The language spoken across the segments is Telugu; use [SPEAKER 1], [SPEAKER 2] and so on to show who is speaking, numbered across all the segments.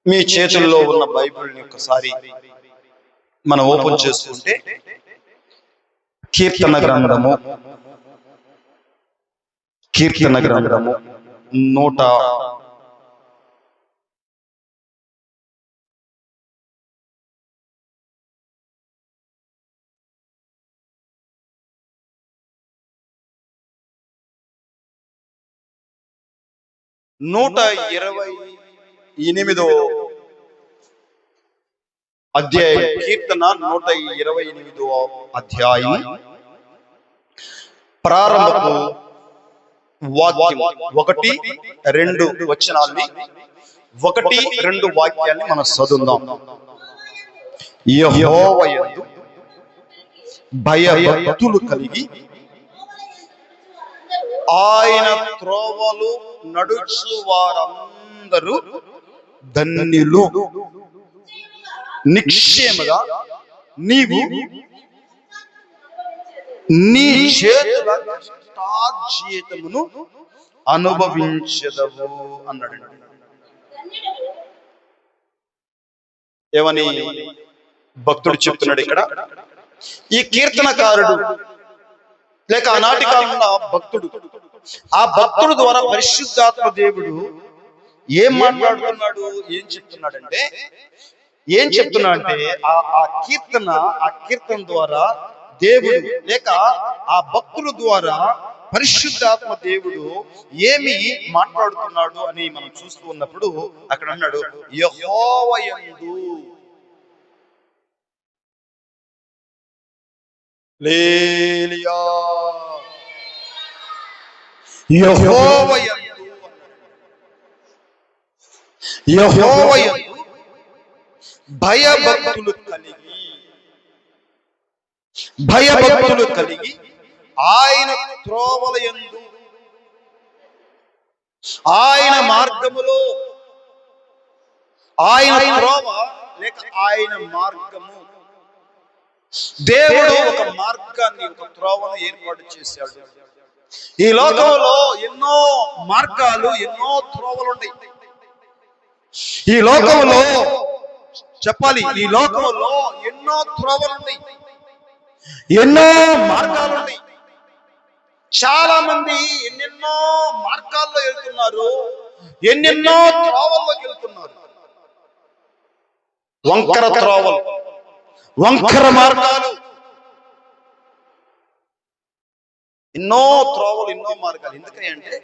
[SPEAKER 1] మీ చేతుల్లో ఉన్న బైబిల్ని ఒకసారి మనం ఓపెన్ చేసుకుంటే కీర్తన గ్రంథము 128వ అధ్యాయం, కీర్తన 128వ అధ్యాయం ప్రారంభపు వాక్యం 1-2 వచనాల్ని 1-2 వాక్యాన్ని మనం చదువుదాం. యెహోవాయందు భయభక్తులు కలిగి ఆయన త్రోవలు నడుచు వారందరూ ధన్యులు. నిశ్చయముగా నీవు నీ చేతుల కష్టార్జితమును అనుభవించదవు అన్నాడు. ఏమని భక్తుడు చెప్తున్నాడు ఇక్కడ? ఈ కీర్తనకారుడు లేక ఆనాటి కాలంలో భక్తుడు, ఆ భక్తుడు ద్వారా పరిశుద్ధాత్మ దేవుడు ఏం మాట్లాడుతున్నాడు, ఏం చెప్తున్నాడంటే ఆ కీర్తన ద్వారా దేవుడు లేక ఆ భక్తుల ద్వారా పరిశుద్ధాత్మ దేవుడు ఏమి మాట్లాడుతున్నాడు అని మనం చూస్తూ ఉన్నప్పుడు అక్కడ అన్నాడు, యెహోవాయందు హల్లెలూయా, యెహోవాయందు భయభక్తులు కలిగి ఆయన త్రోవల యందు, ఆయన మార్గములో, ఆయన త్రోవ లేక ఆయన మార్గము, దేవుడు ఒక మార్గాన్ని, ఒక త్రోవను ఏర్పాటు చేశాడు. ఈ లోకంలో ఎన్నో మార్గాలు, ఎన్నో త్రోవలు ఉన్నాయి. ఈ లోకంలో చెప్పాలి, ఈ లోకంలో ఎన్నో త్రోవలు ఉన్నాయి, ఎన్నో మార్గాలు ఉన్నాయి. చాలా మంది ఎన్నెన్నో మార్గాల్లో వెళ్తున్నారు, ఎన్నెన్నో త్రోవల్లోకి వెళ్తున్నారు. వంకర త్రోవలు, వంకర మార్గాలు, ఎన్నో త్రోవలు, ఎన్నో మార్గాలు. ఎందుకంటే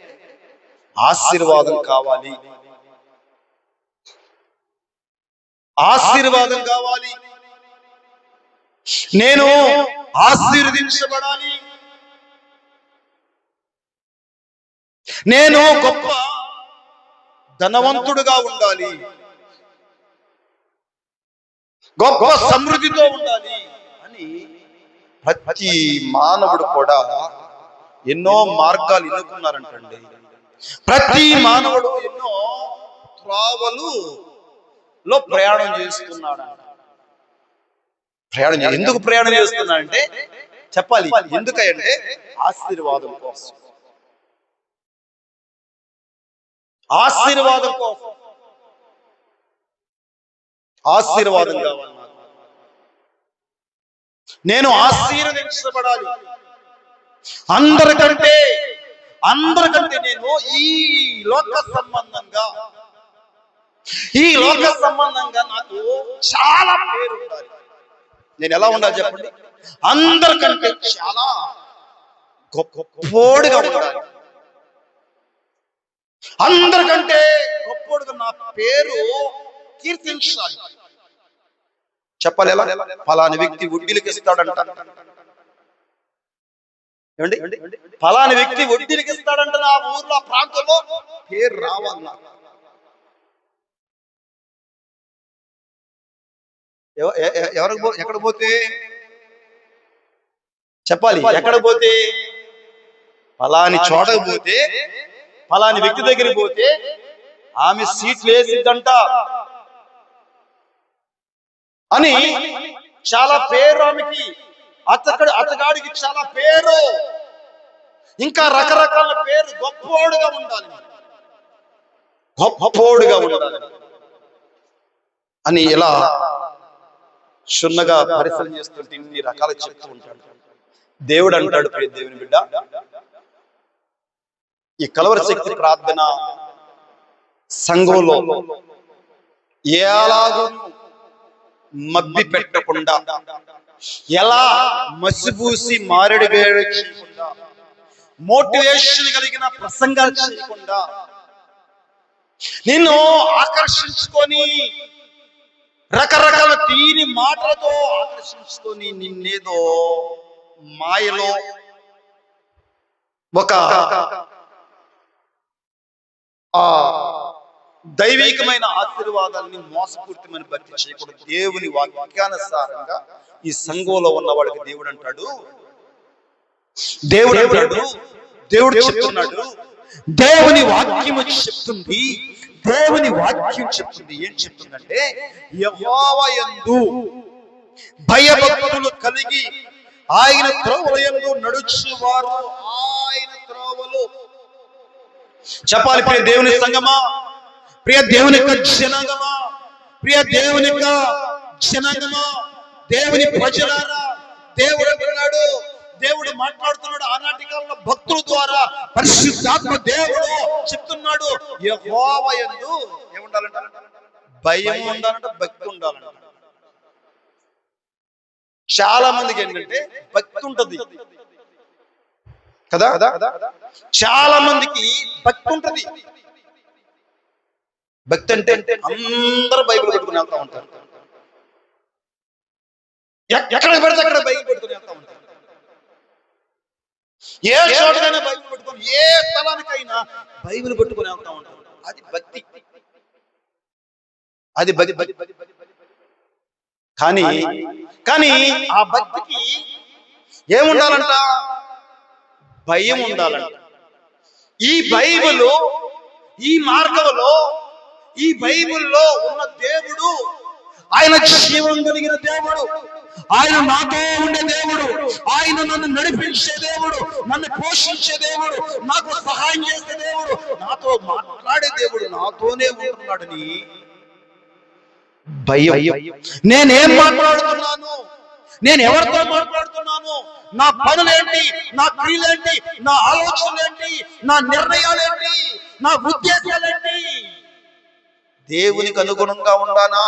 [SPEAKER 1] ఆశీర్వాదం కావాలి, ఆశీర్వాదం కావాలి, నేను ఆశీర్వదించబడాలి, నేను గొప్ప ధనవంతుడుగా ఉండాలి, గొప్ప సమృద్ధితో ఉండాలి అని ప్రతి మానవుడు కూడా ఎన్నో మార్గాలు ఎన్నుకున్నారంటండి. ప్రతి మానవుడు ఎన్నో త్రోవలులో ప్రయాణం చేస్తున్నాడు. ఎందుకు ప్రయాణం చేస్తున్నాడంటే చెప్పాలి, ఎందుకంటే ఆశీర్వాదం కోసం, ఆశీర్వాదం కోసం, ఆశీర్వాదం కావాలి. నేను ఆశీర్వదించబడాలి, అందరికంటే నేను ఈ లోక సంబంధంగా నాకు చాలా పేరు ఉండాలి. నేను ఎలా ఉండాలి చెప్పండి? అందరికంటే చాలా గొప్పోడుగా ఉండాలి, అందరికంటే గొప్పోడుగా నా పేరు కీర్తించాలి. చెప్పాలి ఎలా? ఫలాని వ్యక్తి వడ్డీలకు ఇస్తాడంట, ఏమండి? ఫలాని వ్యక్తి వడ్డీలకు ఇస్తాడంట, నా ఊర్లో ప్రాంతంలో పేరు రావాలన్నా. ఎక్కడ పోతే చెప్పాలి, ఎక్కడ పోతే? ఫలాని చోటకు పోతే, ఫలాని వ్యక్తి దగ్గరికి పోతే ఆమె సీట్లు వేసిద్దంట అని చాలా పేరు ఆమెకి, అతగాడికి చాలా పేరు, ఇంకా రకరకాల పేరు. గొప్పోడుగా ఉండాలి, గొప్పోడుగా ఉండాలి. అని ఇలా క్షుణ్ణగా పరిశీలన చేస్తుంటే ఇన్ని రకాలు చెప్తూ ఉంటాడు. దేవుడు అంటాడు, ప్రియ దేవుని బిడ్డ, ఈ కలవరి శక్తి ప్రార్థన సంఘంలో ఎలాగూ మబ్బి పెట్టకుండా, ఎలా మసిబూసి మారేడు వేడి చేయకుండా, మోటివేషన్ కలిగిన ప్రసంగాలు చేయకుండా, నిన్ను ఆకర్షించుకొని రకరకాల తీని మాటలతో ఆకర్షించుకొని నిన్నేదో మాయలో ఒక దైవికమైన ఆశీర్వాదాన్ని మోసపూరితమైన భక్తి చేయకూడదు. దేవుని వాక్యానుసారంగా ఈ సంఘంలో ఉన్న వాళ్ళకి దేవుడు అంటాడు, దేవుడు చెప్తున్నాడు, దేవుని వాక్యము చెప్తుంది, దేవుని వాక్యం చెప్తుంది. ఏం చెప్తుందంటే, యెహోవా యందు భయభక్తులు కలిగి ఆయన త్రోవల యందు నడుచువారు ఆయన త్రోవలు. చెప్పాలి ప్రియ దేవుని సంగమా, ప్రియ దేవుని యొక్క జనాంగమా, ప్రియ దేవుని యొక్క జనాంగమా, దేవుని ప్రజలారా, దేవుడు అంటున్నాడు, దేవుడు మాట్లాడుతున్నాడు ఆనాటి కాలంలో భక్తుల ద్వారా. పరిశుద్ధాత్మ దేవుడు చెప్తున్నాడు, యెహోవా యందు ఏముండాలంట? భయం ఉండాలంట, భక్తి ఉండాలంట. చాలా మందికి ఏంటంటే భక్తి ఉంటది కదా, చాలా మందికి భక్తి ఉంటది. భక్తి అంటే అందరూ బైబిల్ పెట్టుకుని వెళ్తా ఉంటారు, ఎక్కడ పెడితే అక్కడ బైబిల్ పెట్టుకుని వెళ్తా ఉంటారు. ఏ చోటకైనా బైబిల్ పెట్టుకొని, ఏ స్థలానికైనా బైబిల్ పెట్టుకుని వెళ్తా ఉంటారు. అది భక్తి, అది భక్తి. కానీ ఆ భక్తికి ఏముండాలంట? భయం ఉండాలంట. ఈ బైబిల్, ఈ మార్గంలో, ఈ బైబిల్లో ఉన్న దేవుడు ఆయన జీవం కలిగిన దేవుడు, ఆయన నాతో ఉండే దేవుడు, ఆయన నన్ను నడిపించే దేవుడు, నన్ను పోషించే దేవుడు, నాకు సహాయం చేసే దేవుడు, నాతో మాట్లాడే దేవుడు, నాతోనే ఉంటున్నాడని భయం. నేనేం మాట్లాడుతున్నాను, నేను ఎవరితో మాట్లాడుతున్నాను, నా పనులేంటి, నా క్రియలేంటి, నా ఆలోచనలేంటి, నా నిర్ణయాలేంటి, నా ఉద్దేశాలేంటి, దేవునికి అనుగుణంగా ఉండానా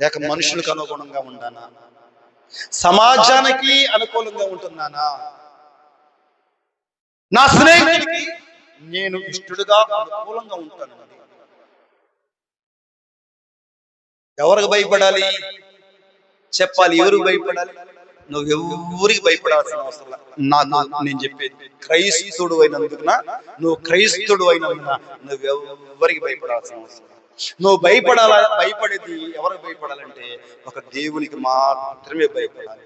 [SPEAKER 1] లేక మనుషులకు అనుగుణంగా ఉండానా, సమాజానికి అనుకూలంగా ఉంటున్నానా, నా స్నేహితుడికి నేను ఇష్టడుగా అనుకూలంగా ఉంటాను. ఎవరికి భయపడాలి చెప్పాలి, ఎవరికి భయపడాలి? నువ్వెవ్వరికి భయపడాల్సిన అవసరం. నేను చెప్పేది, క్రైస్తవుడు అయినందుకున, నువ్వు క్రైస్తవుడు అయినందున నువ్వెవ్వరికి భయపడాల్సిన అవసరం. నువ్వు భయపడేది ఎవరికి భయపడాలంటే ఒక దేవునికి మాత్రమే భయపడాలి,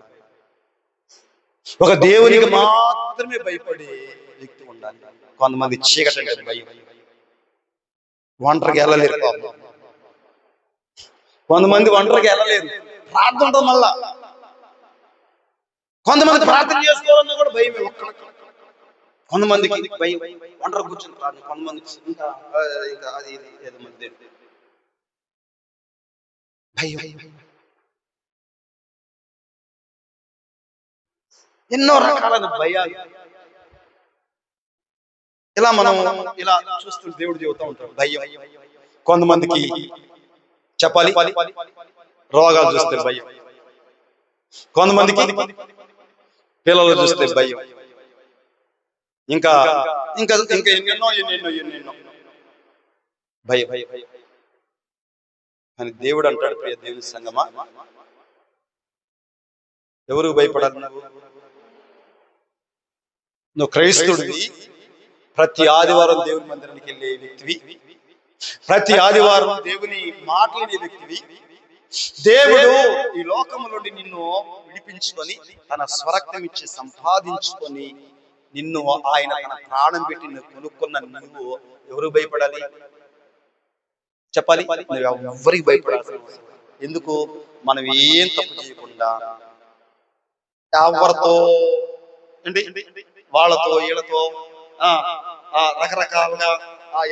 [SPEAKER 1] ఒక దేవునికి మాత్రమే భయపడే వ్యక్తి ఉండాలి. కొంతమంది చీకటి అంటే భయం, ఒంటరికి వెళ్ళలేరు. కొంతమంది ఒంటరికి వెళ్ళలేరు, ప్రార్థన ఉంటుంది. మళ్ళా కొంతమంది ప్రార్థన చేసుకోవాలన్నా కూడా భయమే. కొంతమందికి భయం, ఒంటరి కూర్చొని ప్రార్థన. కొంతమంది ఇంకా అది ఏదో మధ్య భయం. ఎన్నో రకాలైన భయాలు ఇలా మనం ఇలా చూస్తూ దేవుడు చెబుతూ ఉంటాం. భయం. కొంతమందికి చెప్పాలి రోగాలు చూస్తే భయం, కొంతమందికి పిల్లలు చూస్తే భయం, ఇంకా ఇంకా ఇంకా ఎన్నెన్నో ఎన్నెన్నో ఎన్నెన్నో భయం. కానీ దేవుడు అంటాడు, ప్రియ దేవుని సంగమా, ఎవరికి భయపడాలి? నువ్వు క్రైస్తవుడివి, ప్రతి ఆదివారం దేవుని మందిరానికి వెళ్ళే వ్యక్తివి, ప్రతి ఆదివారం దేవుని మాట్లాడే వ్యక్తివి. దేవుడు ఈ లోకములో నిన్ను విడిపించుకొని తన స్వరక్తం ఇచ్చి సంపాదించుకొని నిన్ను ఆయన తన ప్రాణం పెట్టి కొనుక్కున్న నువ్వు ఎవరు భయపడాలి చెప్పాలి? నువ్వు ఎవరికి భయపడాలి? ఎందుకు? మనం ఏం తప్పు చేయకుండా ఎవరితో ఏంటి వాళ్ళతో వీళ్ళతో రకరకాలుగా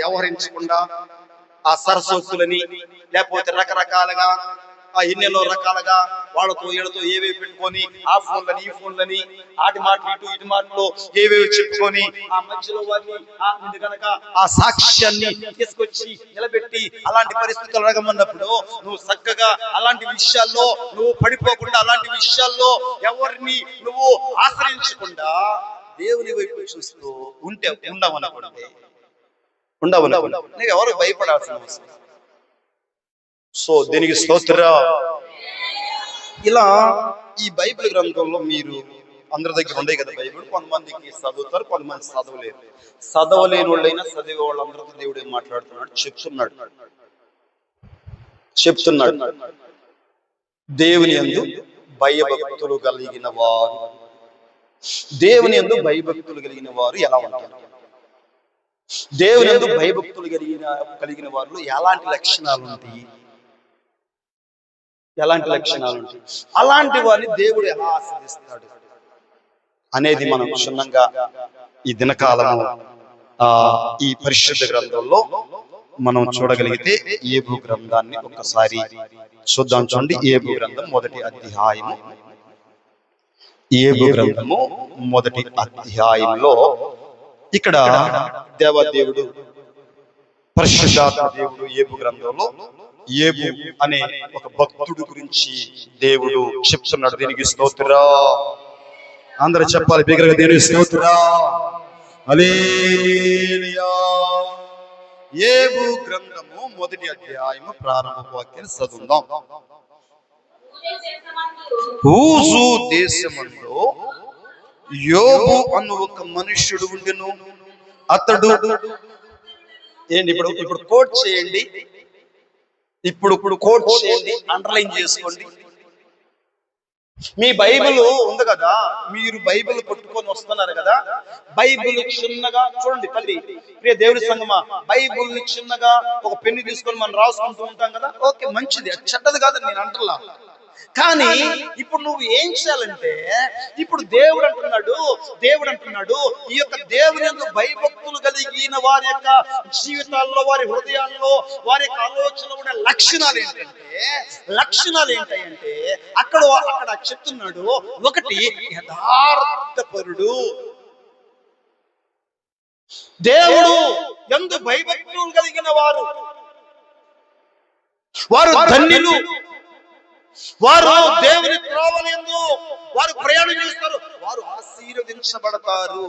[SPEAKER 1] వ్యవహరించకుండా ఆ సరస్వతులని, లేకపోతే రకరకాలుగా ఎన్నెన్నో రకాలుగా వాళ్ళతో వీళ్ళతో ఏవేవి పెట్టుకొని ఆ ఫోన్లని ఈ ఫోన్లని ఆటి మాటలు ఇటు మాటలు ఏవేవి చెప్పుకొని ఆ మధ్యలో వారిని కనుక ఆ సాక్ష్యాన్ని తీసుకొచ్చి నిలబెట్టి అలాంటి పరిస్థితులు అడగమన్నప్పుడు నువ్వు చక్కగా అలాంటి విషయాల్లో నువ్వు పడిపోకుండా, అలాంటి విషయాల్లో ఎవరిని నువ్వు ఆశ్రయించకుండా దేవుని వైపు చూస్తూ ఉండవనుకోండి నువ్వు ఎవరు భయపడాల్సిన అవసరం. సో దీనికి స్తోత్ర. ఇలా ఈ బైబిల్ గ్రంథంలో మీరు అందరి దగ్గర ఉండే కదా బైబిల్, కొంతమందికి చదువుతారు, కొంతమంది చదవలేరు. చదవలేని వాళ్ళైనా చదివే వాళ్ళందరితో దేవుడు ఏం మాట్లాడుతున్నాడు చెప్తున్నాడు. దేవుని యందు భయభక్తులు కలిగిన వారు, దేవుని యందు భయభక్తులు కలిగిన వారు ఎలా ఉంటారు? దేవుని యందు భయభక్తులు కలిగిన వారిలో ఎలాంటి లక్షణాలు ఉంటాయి? అలాంటి వారిని దేవుడు ఎలా ఆశీర్వదిస్తాడు అనేది మనం క్షుణ్ణంగా ఈ దినకాలము ఈ పరిశుద్ధ గ్రంథంలో మనం చూడగలిగితే యోబు గ్రంథాన్ని ఒక్కసారి చూద్దాం. చూడండి, యోబు గ్రంథం మొదటి అధ్యాయము. యోబు గ్రంథము మొదటి అధ్యాయంలో ఇక్కడ దేవదేవుడు, పరిశుద్ధాత్మ దేవుడు యోబు గ్రంథంలో యోబు అనే ఒక భక్తుడు గురించి దేవుడు చెప్తున్నాడు. దీనికి స్తోత్రా. అందరూ చెప్పాలి బిగ్గరగా, దేవునికి స్తోత్రా. హల్లెలూయా. యోబు గ్రంథము మొదటి అధ్యాయము ప్రారంభ వాక్యాన్ని చదువుదాం. ఊజు దేశమందు యోబు అను ఒక మనుష్యుడు ఉండెను. అతడు ఏంటి? ఇప్పుడు కోట్ చేయండి, ఇప్పుడు కోట్ చేయండి, అండర్లైన్ చేసుకోండి. మీ బైబిల్ ఉంది కదా, మీరు బైబిల్ పట్టుకొని వస్తున్నారు కదా, బైబిల్ చిన్నగా చూడండి తల్లి, ప్రియ దేవుడి సంగమా. బైబిల్ ని చిన్నగా ఒక పెన్ను తీసుకొని మనం రాసుకుంటూ ఉంటాం కదా, ఓకే మంచిది, అది చెడ్డది కాదని నేను అంటలా. కానీ ఇప్పుడు నువ్వు ఏం చేయాలంటే, ఇప్పుడు దేవుడు అంటున్నాడు ఈ యొక్క దేవుని యందు భయభక్తులు కలిగిన వారి యొక్క జీవితాల్లో, వారి హృదయాల్లో, వారి యొక్క ఆలోచనలో ఉండే లక్షణాలు ఏంటంటే అక్కడ చెప్తున్నాడు. ఒకటి, యథార్థపరుడు. దేవుడు యందు భయభక్తులు కలిగిన వారు ధన్యులు. వారు దేవుని త్రోవలందు వారు ప్రయాణం చేస్తారు, వారు ఆశీర్వదించబడతారు.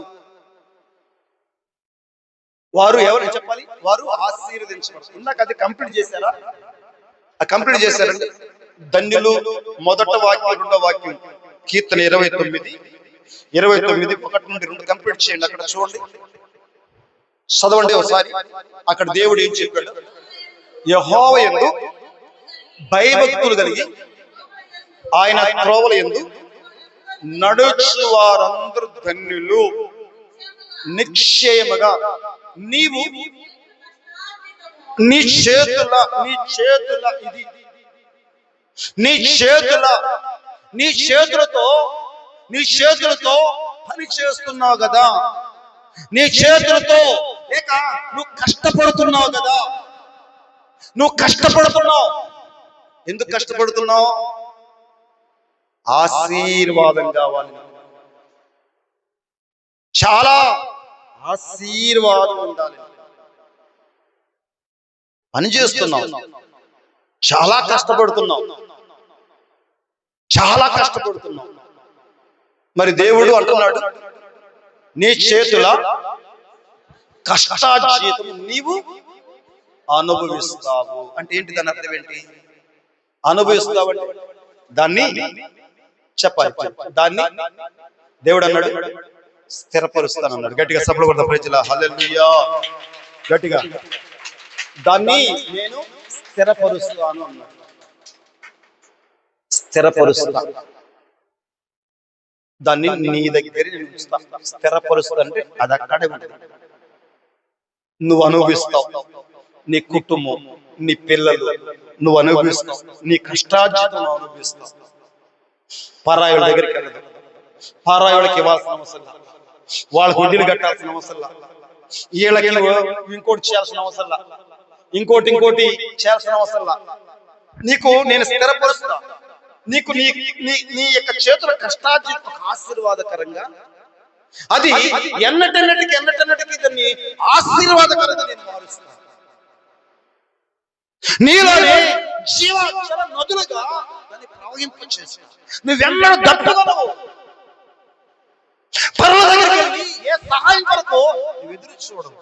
[SPEAKER 1] వారు ఎవరు చెప్పాలి? వారు ఆశీర్వదించబడతారు. ఇందాక అది కంప్లీట్ చేశారండి. ధన్యులు మొదట వాక్యం, రెండో వాక్యం కీర్తన 29 1 నుండి 2 కంప్లీట్ చేయండి. అక్కడ చూడండి, చదవండి ఒకసారి. అక్కడ దేవుడు ఏం చెప్పాడు? యెహోవా యందు భయభక్తులు కలిగి ఆయన త్రోవల యందు నడుచు వారందరూ ధన్యులు. నిశ్చయముగా నీవు నీ చేతులతో పని చేస్తున్నావు కదా, నీ చేతులతో లేక నువ్వు కష్టపడుతున్నావు కదా. ఎందుకు కష్టపడుతున్నావు? ఆశీర్వాదం కావాలి, చాలా ఆశీర్వాదం ఉండాలి. పని చేస్తున్నావు, చాలా కష్టపడుతున్నావు. మరి దేవుడు అంటున్నాడు, నీ చేతుల కష్టార్జితం నీవు అనుభవిస్తావు. అంటే ఏంటి? దాని అర్థం ఏంటి? అనుభవిస్తావంటే దాన్ని చెప్పాలి. దాన్ని దేవుడు అన్నాడు స్థిరపరుస్తానన్నాడు. గట్టిగా సభలు కొడతా ప్రజల హల్లెలూయా. గట్టిగా దాన్ని నేను స్థిరపరుస్తాను అన్నాడు. దాన్ని నీ దగ్గర స్థిరపరుస్తా అంటే అది అక్కడే ఉంటుంది. నువ్వు అనుభవిస్తావు, నీ కుటుంబం, నీ పిల్లలు నువ్వు అనుభవిస్తావు, నీ కష్టార్జితం అనుభవిస్తావు. పరాయుల దగ్గరికి వెళ్ళదు, పరాయులకి ఇవ్వాల్సిన అవసరం, వాళ్ళకి వడ్డీలు కట్టాల్సిన అవసరం, వీళ్ళకి ఇంకోటి చేయాల్సిన అవసరం. ఇంకోటి చేయాల్సిన అవసరం నీకు నేను స్థిరపరుస్తా. నీకు నీ నీ నీ యొక్క చేతుల కష్టార్జితం ఆశీర్వాదకరంగా, అది ఎన్నటన్నటికి దాన్ని ఆశీర్వాదకరంగా నేను మారుస్తాను. నీలోనే జీవాక్షర నదులుగా దాన్ని ప్రవహింపచేస్తా. నువ్వెన్నడూ దట్టుగలవు. పరుల దగ్గరికి వెళ్ళి ఏ సహాయం కొరకు నువ్వు ఎదురు చూడవు.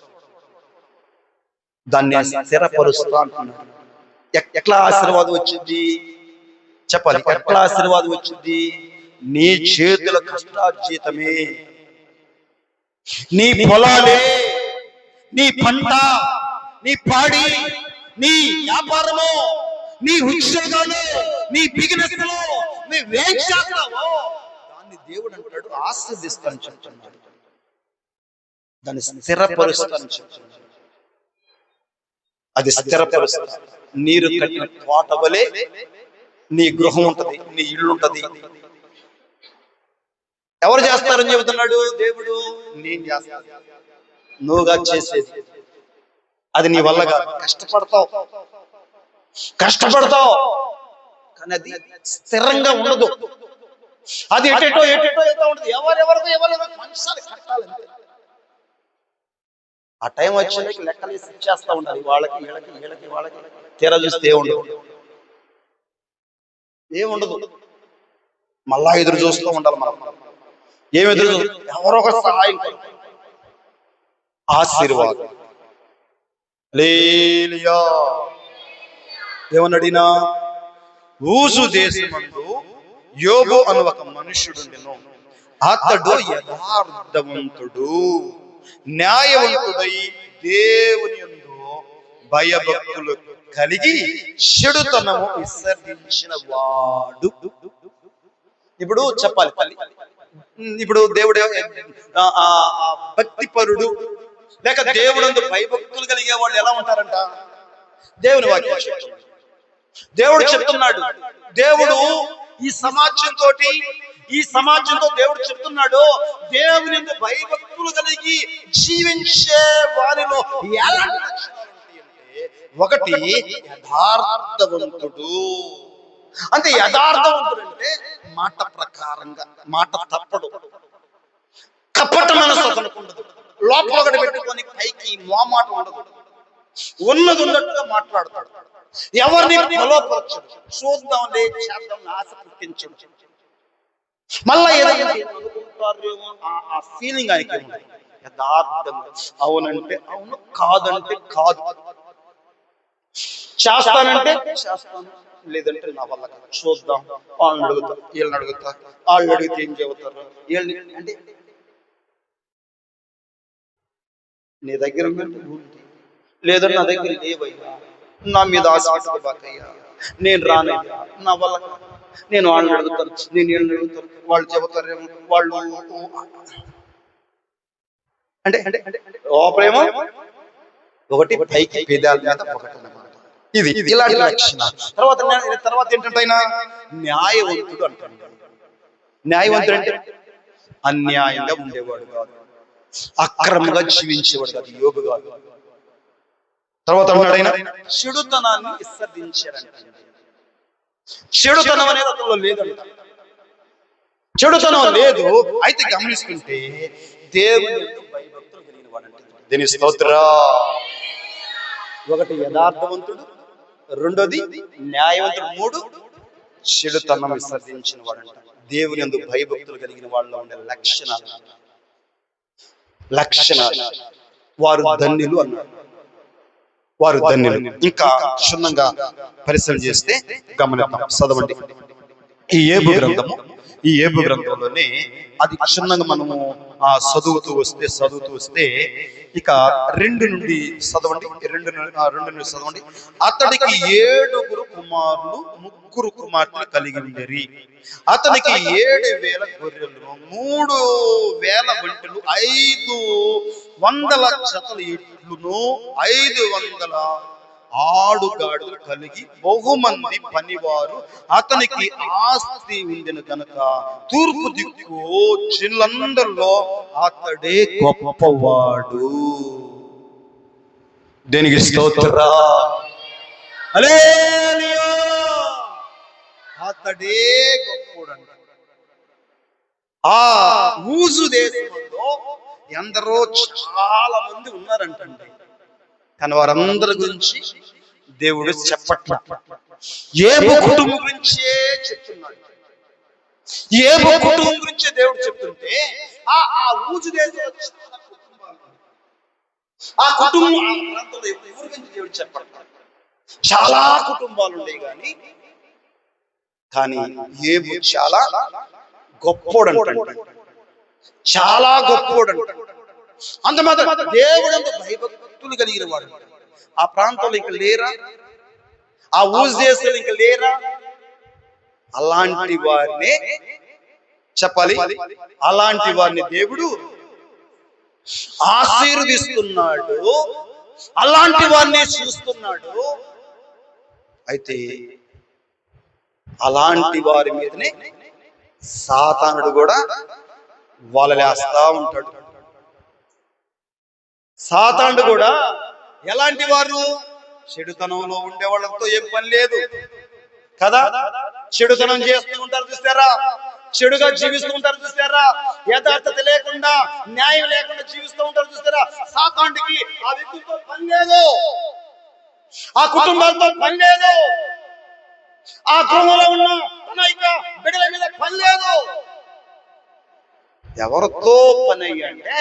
[SPEAKER 1] దాన్ని స్థిరపరుస్తా అంటున్నాడు. ఎట్లా ఆశీర్వాదం వచ్చింది చెప్పాలి? ఎట్లా ఆశీర్వాదం వచ్చింది? నీ చేతుల కష్టార్జితమే, నీ పొలాలే, నీ పంట, నీ పాడి, నీ వ్యాపారము, నీ ఉద్యోగాలు, నీ బిజినెస్ లో నువ్వేం చేస్తావో దాన్ని దేవుడు అంటాడు ఆశీర్దిస్తాను చెప్తున్నాడు. దాన్ని స్థిరపరుస్తాను చెప్తున్నాడు. అది స్థిరపరుస్తా. నీరు కట్టిన తోట వలె నీ గృహం ఉంటది, నీ ఇల్లు ఉంటది. ఎవరు చేస్తారని చెబుతున్నాడు దేవుడు? నేను చేస్తాను. నువ్వుగా చేసేది అది నీ వల్ల కాదు. కష్టపడతావు కానీ అది స్థిరంగా ఉండదు. అది ఎటెటో ఉండదు. ఎవరెవరికో మనుషులు కట్టాలంటే ఆ టైం వచ్చేందుకు లెక్కలు ఇచ్చేస్తా ఉండాలి. వాళ్ళకి వాళ్ళకి తీరా చూస్తే ఏముండదు. మళ్ళా ఎదురు చూస్తూ ఉండాలి. మనం ఏం ఎదురు చూస్తూ? ఎవరో ఒక సహాయం, ఆశీర్వాదం. హల్లెలూయా. ఏమన్నాడినా? ఊజు దేశమందు యోబు అను ఒక మనుష్యుడుండెను. అతడు యథార్థవంతుడు, న్యాయవంతుడై దేవుని యందు భయభక్తులు కలిగి చెడుతనము విసర్జించిన వాడు. ఇప్పుడు చెప్పాలి తల్లి, ఇప్పుడు దేవుడు భక్తిపరుడు లేక దేవుడు భయభక్తులు కలిగే వాళ్ళు ఎలా ఉంటారంట? దేవుని వాక్యం చెప్తున్నాడు. దేవుడు చెప్తున్నాడు. దేవుడు ఈ సమాజంతో దేవుడు చెప్తున్నాడు, దేవుని భయభక్తులు కలిగి జీవించే వారిలో ఎలాంటి లక్షణాలు ఉంటాయంటే, ఒకటి యథార్థవంతుడు. అంటే యథార్థవంతుడు అంటే మాట ప్రకారంగా, మాట తప్పడు, కపట మనసు అతనికి ఉండదు, లోపల ఒకటి పెట్టుకొని పైకి మోమాట ఉండదు, ఉన్నది ఉన్నట్టుగా మాట్లాడతాడు. ఎవరిని బలపరచడు, చూద్దాంలే చేద్దాం ఆశ పుట్టించడు. మళ్ళా ఏదైనా ఆ ఫీలింగ్ ఆయనకి ఉంది. యథార్థంగా అవునంటే అవును, కాదంటే కాదు, చేస్తానంటే చేస్తాను, లేదంటే నా వల్ల కాదు, చూద్దాం, వాళ్ళని అడుగుతా, వీళ్ళని అడుగుతా, వాళ్ళు అడిగితే ఏం చెబుతారు, వీళ్ళని అంటే నీ దగ్గర లేదని నా దగ్గర లేవయ్యా, నా మీద ఆశీర్వాదయ్యా, నేను రానయ్యా, నా వల్ల నేను వాళ్ళని అడుగుతాను, నేను వీళ్ళని అడుగుతాను, వాళ్ళు చెబుతారేమో, వాళ్ళు అంటే అంటే లోపలేమో ఒకటి, పైకి పేదాల మీద ఒకటి అన్నమాట. ఇది ఇలాంటి లక్షణాలు. తర్వాత ఏంటంటే ఆయన న్యాయవంతుడు అంటాడు. న్యాయవంతుడు అంటే అన్యాయంగా ఉండేవాడు కాదు, అక్రమంగా జీవించేవాడు కాదు, యోబు కాదు. తర్వాత అన్నాడు ఆయన చెడుతనాన్ని విసర్జించారంట. చెడుతనం అనేది అతనిలో లేదంట. చెడుతనం లేదు. అయితే గమనిస్తుంటే దేవుని భయభక్తులు కలిగిన వాడంట. దీని స్తోత్రం. ఒకటి యథార్థవంతుడు, రెండోది న్యాయవంతుడు, మూడు చెడుతనం విసర్జించిన వాడంట. దేవుని యందు భయభక్తులు కలిగిన వాళ్ళలో ఉండే లక్షణాలు వారు ధన్యులు అన్నాడు. వారు ధన్యులు. ఇంకా క్షుణ్ణంగా పరిశీలన చేస్తే గమనిద్దాం. చదవండి ఈ యోబు గ్రంథంలోనే అది క్షుణ్ణంగా మనము చదువుతూ వస్తే ఇక 2 నుండి చదవండి. 2 నుండి చదవండి. అతడికి 7 కుమారులు 3 కుమార్తెలు కలిగి ఉండేరి. అతనికి 7,000 గొర్రెలు, 3,000 ఒంటెలు, 500 జతల ఎడ్లును, 500 ఆడుగాడులు కలిగి బహుమంది పనివారు అతనికి ఆస్తి ఉండిన కనుక తూర్పు దిక్కు జిల్లందరిలో అతడే గొప్పవాడు. దేనికి స్తోత్ర. హల్లెలూయా. అతడే గొప్పోడంట. ఆ ఊజు దేశంలో ఎందరో చాలా మంది ఉన్నారంటండి. కానీ వారందరి గురించి దేవుడు చెప్పట్ల. ఏబు కుటుంబం గురించే చెప్తున్నాడు. ఏబు కుటుంబం గురించే దేవుడు చెప్తుంటే ఆ ఊజు దేశంలో చాలా కుటుంబాలు, ఆ కుటుంబం ఆ ప్రాంతంలో ఎవరి గురించి దేవుడు చెప్పట్ల. చాలా కుటుంబాలు ఉండేవి కానీ ఏబు చాలా గొప్పోడంట. చాలా గొప్పోడంట. అంత మాత్రం దేవుడు అంత భయభక్తులు కలిగిన వాడు. ఆ ప్రాంతంలో ఇంకా లేరా? ఆ ఊజు దేశంలో ఇంకా లేరా? అలాంటి వారిని చెప్పాలి. అలాంటి వారిని దేవుడు ఆశీర్వదిస్తున్నాడు. అలాంటి వారిని చూస్తున్నాడు. అయితే అలాంటి వారి మీదనే సాతానుడు కూడా వలలేస్తా ఉంటాడు. సాతానుడు కూడా ఎలాంటి వారు? చెడుతనంలో ఉండే వాళ్ళతో ఏం పని లేదు కదా. చెడుతనం చేస్తూ ఉంటారు చూస్తారా, చెడుగా జీవిస్తూ ఉంటారు చూస్తారా, యథార్థత లేకుండా న్యాయం లేకుండా జీవిస్తూ ఉంటారు చూస్తారా. సాతానుడికి ఆ వ్యక్తులతో పని లేదు, ఆ కుటుంబాలతో పని లేదు, ఆ కుటుంబంలో ఉన్న తన బిడ్డల మీద పని లేదు. ఎవరితో పని అయ్యంటే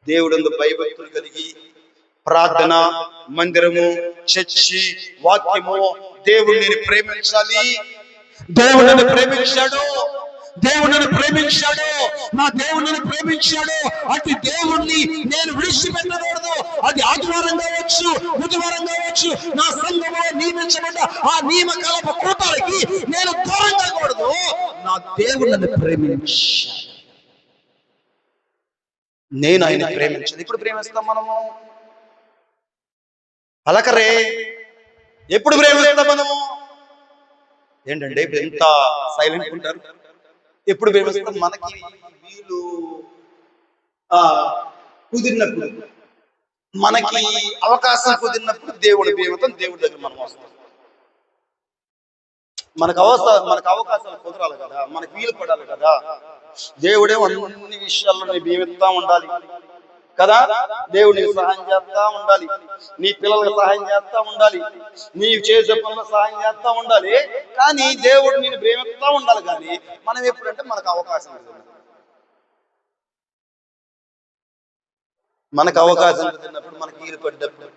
[SPEAKER 1] దేవుడు భయభక్తులు కలిగి ప్రార్థన, మందిరము, చర్చి, వాక్యము, దేవుడిని ప్రేమించాలి. దేవుడు నన్ను ప్రేమించాడు, దేవుడు నన్ను ప్రేమించాడు, నా దేవుడు నన్ను ప్రేమించాడు. అటు దేవుణ్ణి నేను విడిచిపెట్టకూడదు. అది ఆదివారం కావచ్చు, బుధవారం కావచ్చు, నా సంఘంలో నియమించబడ్డ ఆ నియమకాలపు కూటాలకి నేను దూరం కాకూడదు. నా దేవుడు నన్ను ప్రేమించాడు, నేను ఆయన ప్రేమించాను. ఇప్పుడు ప్రేమిస్తాం మనము? పలకరే. ఎప్పుడు ప్రేమిస్తాం మనము? ఏంటంటే ఇప్పుడు ఎంత సైలెంట్ ఉంటారు. ఎప్పుడు ప్రేమిస్తాం? మనకి వీలు కుదిరినప్పుడు, మనకి అవకాశం కుదిరినప్పుడు దేవుడి ప్రేమతో దేవుడి దగ్గర మనం వస్తాం. మనకు అవకాశాలు కుదరాలి కదా, మనకు వీలు పడాలి కదా. దేవుడేమో అన్ని విషయాల్లో నీ భీమిస్తా ఉండాలి కదా. దేవుడు నీకు సహాయం చేస్తా ఉండాలి, నీ పిల్లలకు సహాయం చేస్తా ఉండాలి, నీవు చేసే పనులకు సహాయం చేస్తా ఉండాలి. కానీ దేవుడు నేను ప్రేమిస్తా ఉండాలి. కానీ మనం ఎప్పుడంటే మనకు అవకాశం కుదిరినప్పుడు, మనకి వీలు పడ్డప్పుడు,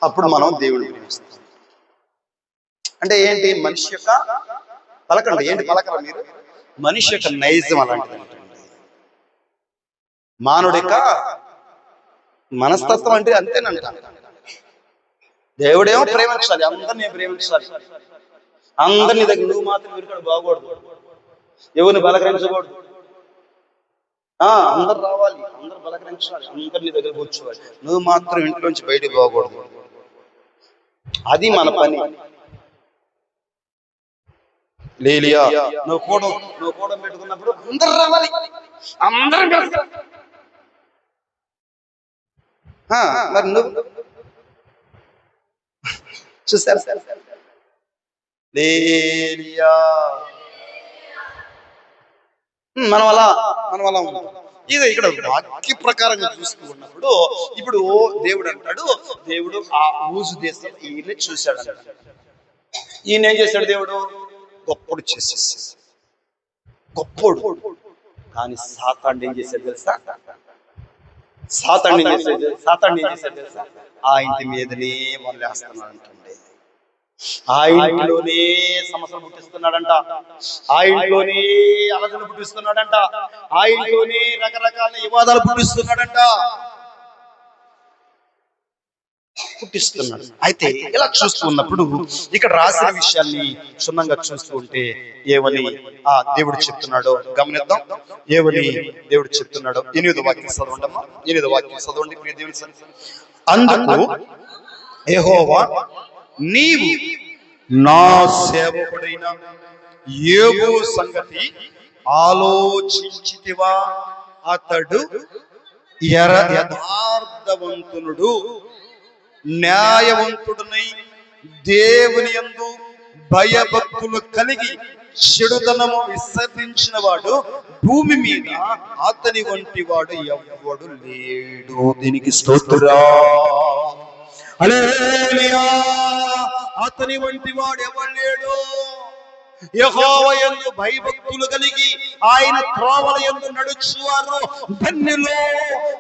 [SPEAKER 1] అప్పుడు మనం దేవుడిని ప్రేమిస్తాం. అంటే ఏంటి? మనిషి యొక్క పలకండి. ఏంటి పలకరా మీరు? మనిషి యొక్క నైజం అలాంటిది. మానవుడి యొక్క మనస్తత్వం అంటే అంతేనంట. దేవుడేమో ప్రేమించాలి, అందరినీ ప్రేమించాలి, అందరినీ దగ్గర నువ్వు మాత్రం మీరు బాగూడదు, ఎవరిని బలకరించకూడదు. అందరు రావాలి, అందరు బలకరించాలి, అందరినీ దగ్గర కూర్చోవాలి, నువ్వు మాత్రం ఇంట్లోంచి బయటకు పోకూడదు. అది మన పని. లేలియా, నువ్వు కూడా పెట్టుకున్నప్పుడు అందరు రావాలి, అందరూ మరి నువ్వు చూసారు. లేలియా మనం అలా ఇది ఇక్కడ వాక్య ప్రకారంగా చూస్తూ ఉన్నప్పుడు ఇప్పుడు దేవుడు అంటాడు, దేవుడు ఆ ఊజు దేశం ఈయన చూశాడు. ఈయన ఏం చేశాడు? దేవుడు గొప్పడు చేసేసాడు, గొప్పడు. కానీ సాతానుడు ఏం చేశాడు తెలుసా? సాతానుడు ఏం చేశాడు తెలుసా? ఆ ఇంటి మీదనే వదిలేస్తున్నాడు అంటండి. ఆ ఇంట్లోనే సమస్యలు పుట్టిస్తున్నాడంట, ఆ ఇంట్లోనే అలజలు పుట్టిస్తున్నాడంట, ఆ ఇంట్లోనే రకరకాల వివాదాలు పుట్టిస్తున్నాడు. అయితే ఇలా చూస్తున్నప్పుడు ఇక్కడ రాసిన విషయాన్ని క్షుణ్ణంగా చూస్తూ ఉంటే ఏమని దేవుడు చెప్తున్నాడో గమనిద్దాం. ఏమని దేవుడు చెప్తున్నాడో 8వ వాక్యం చదవండమ్మా. 8వ వాక్యం చదవండి. అందుకు యెహోవా, నీవు నా సేవకుడైన యోబు సంగతి ఆలోచించితివా? అతడు యథార్థవంతునుడు న్యాయవంతుడునై దేవుని యందు భయభక్తులు కలిగి చెడుతనము విసర్జించిన వాడు భూమి మీద అతని వంటి వాడు ఎవ్వడు లేడు. దీనికి స్తోత్రం. హల్లెలూయా. అతని వంటి వాడు ఎవడు లేడు. యెహోవా యందు భయభక్తులు కలిగి ఆయన త్రోవల యందు నడుచువారు ధన్యులు.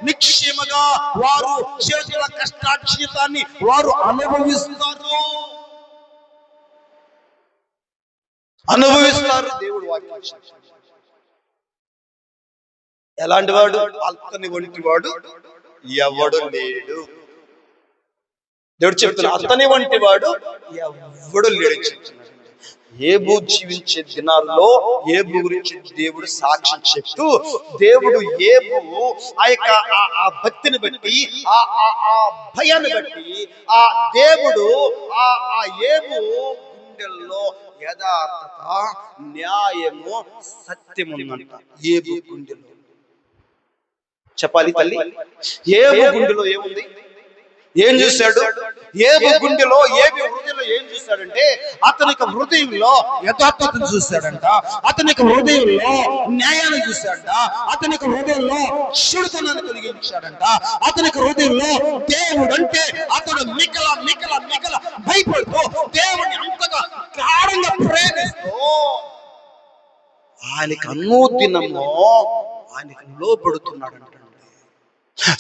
[SPEAKER 1] నిశ్చయముగా వారు చేతుల కష్టార్జితాన్ని వారు అనుభవిస్తారు. దేవుడు వాక్యం. ఎలాంటి వాడు? అతని వంటి వాడు ఎవడు లేడు. దేవుడు చెప్తున్నా, అతని వంటి వాడు ఎవడు లేడు చెప్తున్నాడు. ఏబు జీవించే దినాల్లో ఏబు గురించి దేవుడు సాక్ష్యం చెప్తూ, దేవుడు ఏబు ఆ యొక్క ఆ భక్తిని బట్టి ఆ భయాన్ని బట్టి ఆ దేవుడు ఆ ఏబు గుండెల్లో యథార్థత, న్యాయము, సత్యము ఉందంట. ఏబు గుండెలో. చెప్పాలి తల్లి, ఏబు గుండెలో ఏముంది? ఏం చూశాడు? ఏబు గుండెలో, ఏబు హృదయంలో ఏం చూశాడంటే, అతనికి హృదయంలో యథార్థతను చూశాడంట, అతనికి హృదయంలో న్యాయాన్ని చూశాడంట, అతనికి హృదయంలో చెడుతనాన్ని కలిగించాడంట, అతనికి హృదయంలో దేవుడు అంటే అతడు మికల మికల మికల భయపడుతూ దేవుడిని అంతగా గాఢంగా ప్రేమిస్తూ ఆయనకి అనుదినము ఆయనకి లోబడుతున్నాడంట.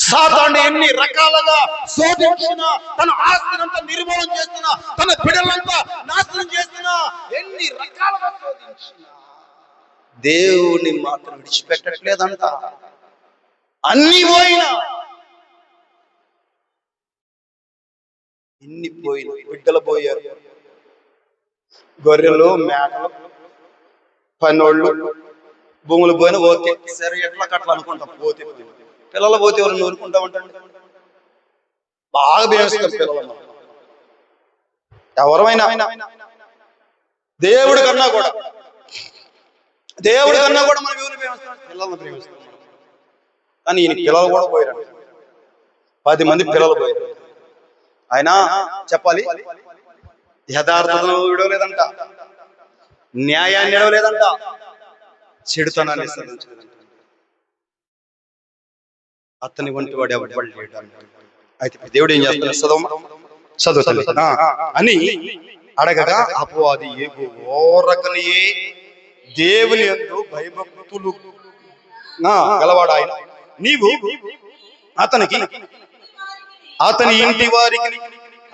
[SPEAKER 1] సాతాను ఎన్ని రకాలుగా శోధించినా, తన ఆస్తినంతా నిర్మూలన చేస్తున్నా, తన బిడ్డలంతా నాశనం చేస్తున్నా, ఎన్ని రకాలుగా శోధించినా దేవుని మాత్రం విడిచిపెట్టట్లేదంట. అన్ని పోయినా, ఎన్ని పోయినా, బిడ్డలు పోయారు, గొర్రెలు, మేకలు, పనోళ్ళు, భూములు పోయినా ఓకే, సరే ఎట్లా కట్లా అనుకుంటాం. పోతే పిల్లలు పోతే ఎవరు నూరుకుంటా ఉంటాడు. బాగా భేమిస్తారు పిల్లలు. ఎవరైనా దేవుడి కన్నా కూడా మనం ఎవరు ప్రేమిస్తాం? పిల్లలను ప్రేమిస్తాం. కానీ ఈయన పిల్లలు కూడా పోయారు. 10 మంది పిల్లలు పోయారు. ఆయన చెప్పాలి, యథార్థతను విడవలేదంట, న్యాయాన్ని విడవలేదంట, చెడుతనాన్ని సహించలేదంట. అతని వంటి వాడు ఎవడు లేడు. అయితే దేవుడు ఏం చేస్తాడు? చదువు అని అడగగా అపవాది ఏబు ఓరకనియే దేవుని యందు భయభక్తులు గలవాడు ఆయన, నీవు అతని ఇంటి వారికి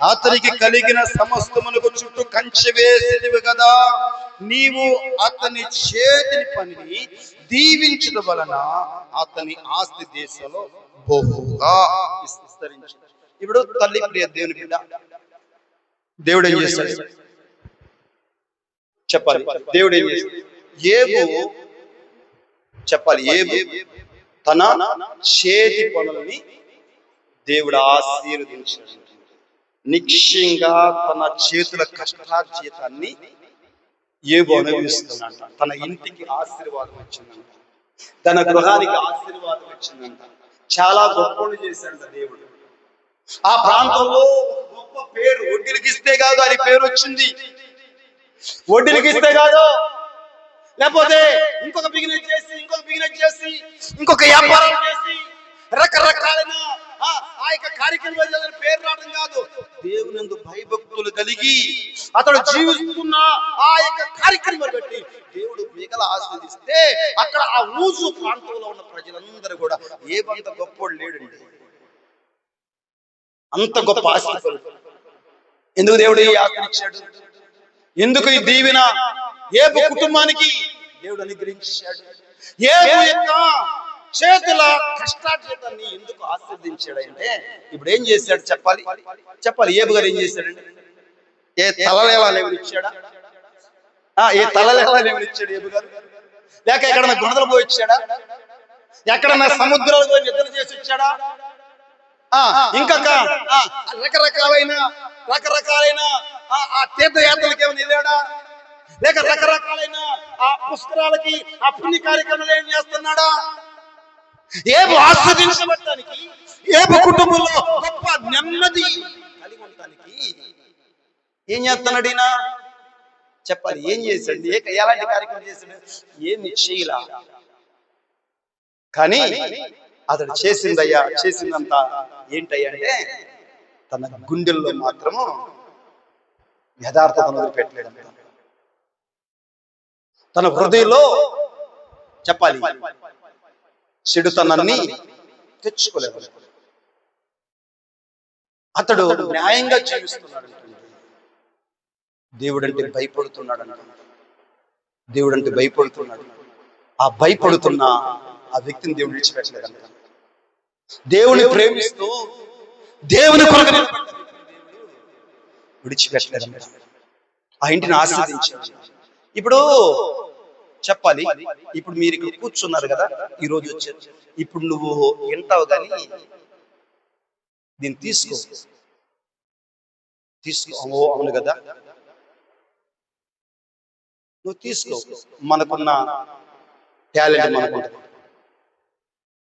[SPEAKER 1] అతనికి కలిగిన సమస్తమునకు చుట్టూ కంచె వేసేదివి కదా. నీవు అతని చేతిని పనిని దీవించడం వలన అతని ఆస్తి దేశంలో బహుగా విస్తరించింది. ఇప్పుడు తల్లి ప్రియ దేవుని బిడ్డ, దేవుడు ఏం చేస్తాడు చెప్పాలి? దేవుడు ఏం చేస్తాడు? ఏబు చెప్పాలి, ఏబు తన చేతి పనులని దేవుడు ఆశీర్వదించాడు. నిశ్చయంగా తన చేతుల కష్టార్జితాన్ని ఏబు అనుభవిస్తున్నట్ట. తన ఇంటికి ఆశీర్వాదం వచ్చిందంట, తన గృహానికి ఆశీర్వాదం వచ్చిందంట. చాలా గొప్పలు చేశాడు దేవుడు. ఆ ప్రాంతంలో గొప్ప పేరు, వడ్డీలకిస్తే కాదు అని పేరు వచ్చింది. వడ్డీలకిస్తే కాదు, లేకపోతే ఇంకొక బిజినెస్ చేసి ఇంకొక వ్యాపారం చేసి రకరకాలైన ఆ యొక్క కార్యక్రమాలు పేరు రావడం కాదు. దేవునందు భయభక్తులు కలిగి అతడు జీవిస్తున్న ఆ యొక్క కార్యక్రమాలు బట్టి దేవుడు మిగల ఆస్వాదిస్తే అక్కడ ఆ ఊజు ప్రాంతంలో ఉన్న ప్రజలందరూ కూడా ఏమంత గొప్పోడు లేడండి. అంత గొప్ప ఆస్తి. ఎందుకు దేవుడు ఈ ఆస్తినిచ్చాడు? ఎందుకు ఈ దీవెన ఏబు కుటుంబానికి దేవుడు అనుగ్రహించాడు? ఏబు యొక్క చేతుల కష్టార్జితాన్ని ఎందుకు ఆశీర్వదించాడు అంటే, ఇప్పుడు ఏం చేశాడు చెప్పాలి? ఏబు గారు ఏం చేశాడండి? ఏ తలలేలా లేవనిచ్చాడా? ఏ తలలేలా లేవనిచ్చాడు ఏబు గారు? లేక ఎక్కడన్నా గుణదలు పోయి ఇచ్చాడా? ఎక్కడన్నా సముద్రాలు పోయి నిద్ర చేసి ఇచ్చాడా? ఇంకొక రకరకాలైన ఆ తీర్థయాత్రలకి ఏమైనా వెళ్ళాడా? లేక రకరకాలైన ఆ పుష్కరాలకి ఆ పుణ్య కార్యక్రమాలు ఏం చేస్తున్నాడా? ఏబు ఆస్వాదించబడటానికి, ఏబు కుటుంబంలో గొప్ప నెమ్మది కలిగి ఉండటానికి ఏం చేస్తున్నాడు ఈయన? చెప్పాలి. ఏం చేశాడు? ఎలాంటి కార్యక్రమం చేశాడు? ఏమి చేయలా. కానీ అతడు చేసిందంతా ఏంటయ్యా అంటే తన గుండెల్లో మాత్రము యథార్థతను వదిలిపెట్టలేడు. తన హృదయంలో చెప్పాలి చెడుతనాన్ని తెచ్చుకోలేదు. అతడు న్యాయంగా జీవిస్తున్నాడు. దేవుడంటే భయపడుతున్నాడు అంటున్నాడు. దేవుడంటే భయపడుతున్నాడు. ఆ భయపడుతున్న ఆ వ్యక్తిని దేవుడు విడిచిపెట్టలేదంట. దేవుని ప్రేమిస్తూ దేవుని కొరకు విడిచిపెట్టలేదంట. ఆ ఇంటిని ఆశీర్వదించాడు. ఇప్పుడు చెప్పాలి, ఇప్పుడు మీరు ఇక్కడ కూర్చున్నారు కదా, ఈ రోజు వచ్చారు. ఇప్పుడు నువ్వు వింటావు కానీ దీన్ని తీసుకో. అవును కదా, నువ్వు తీసుకో. మనకున్న టాలెంట్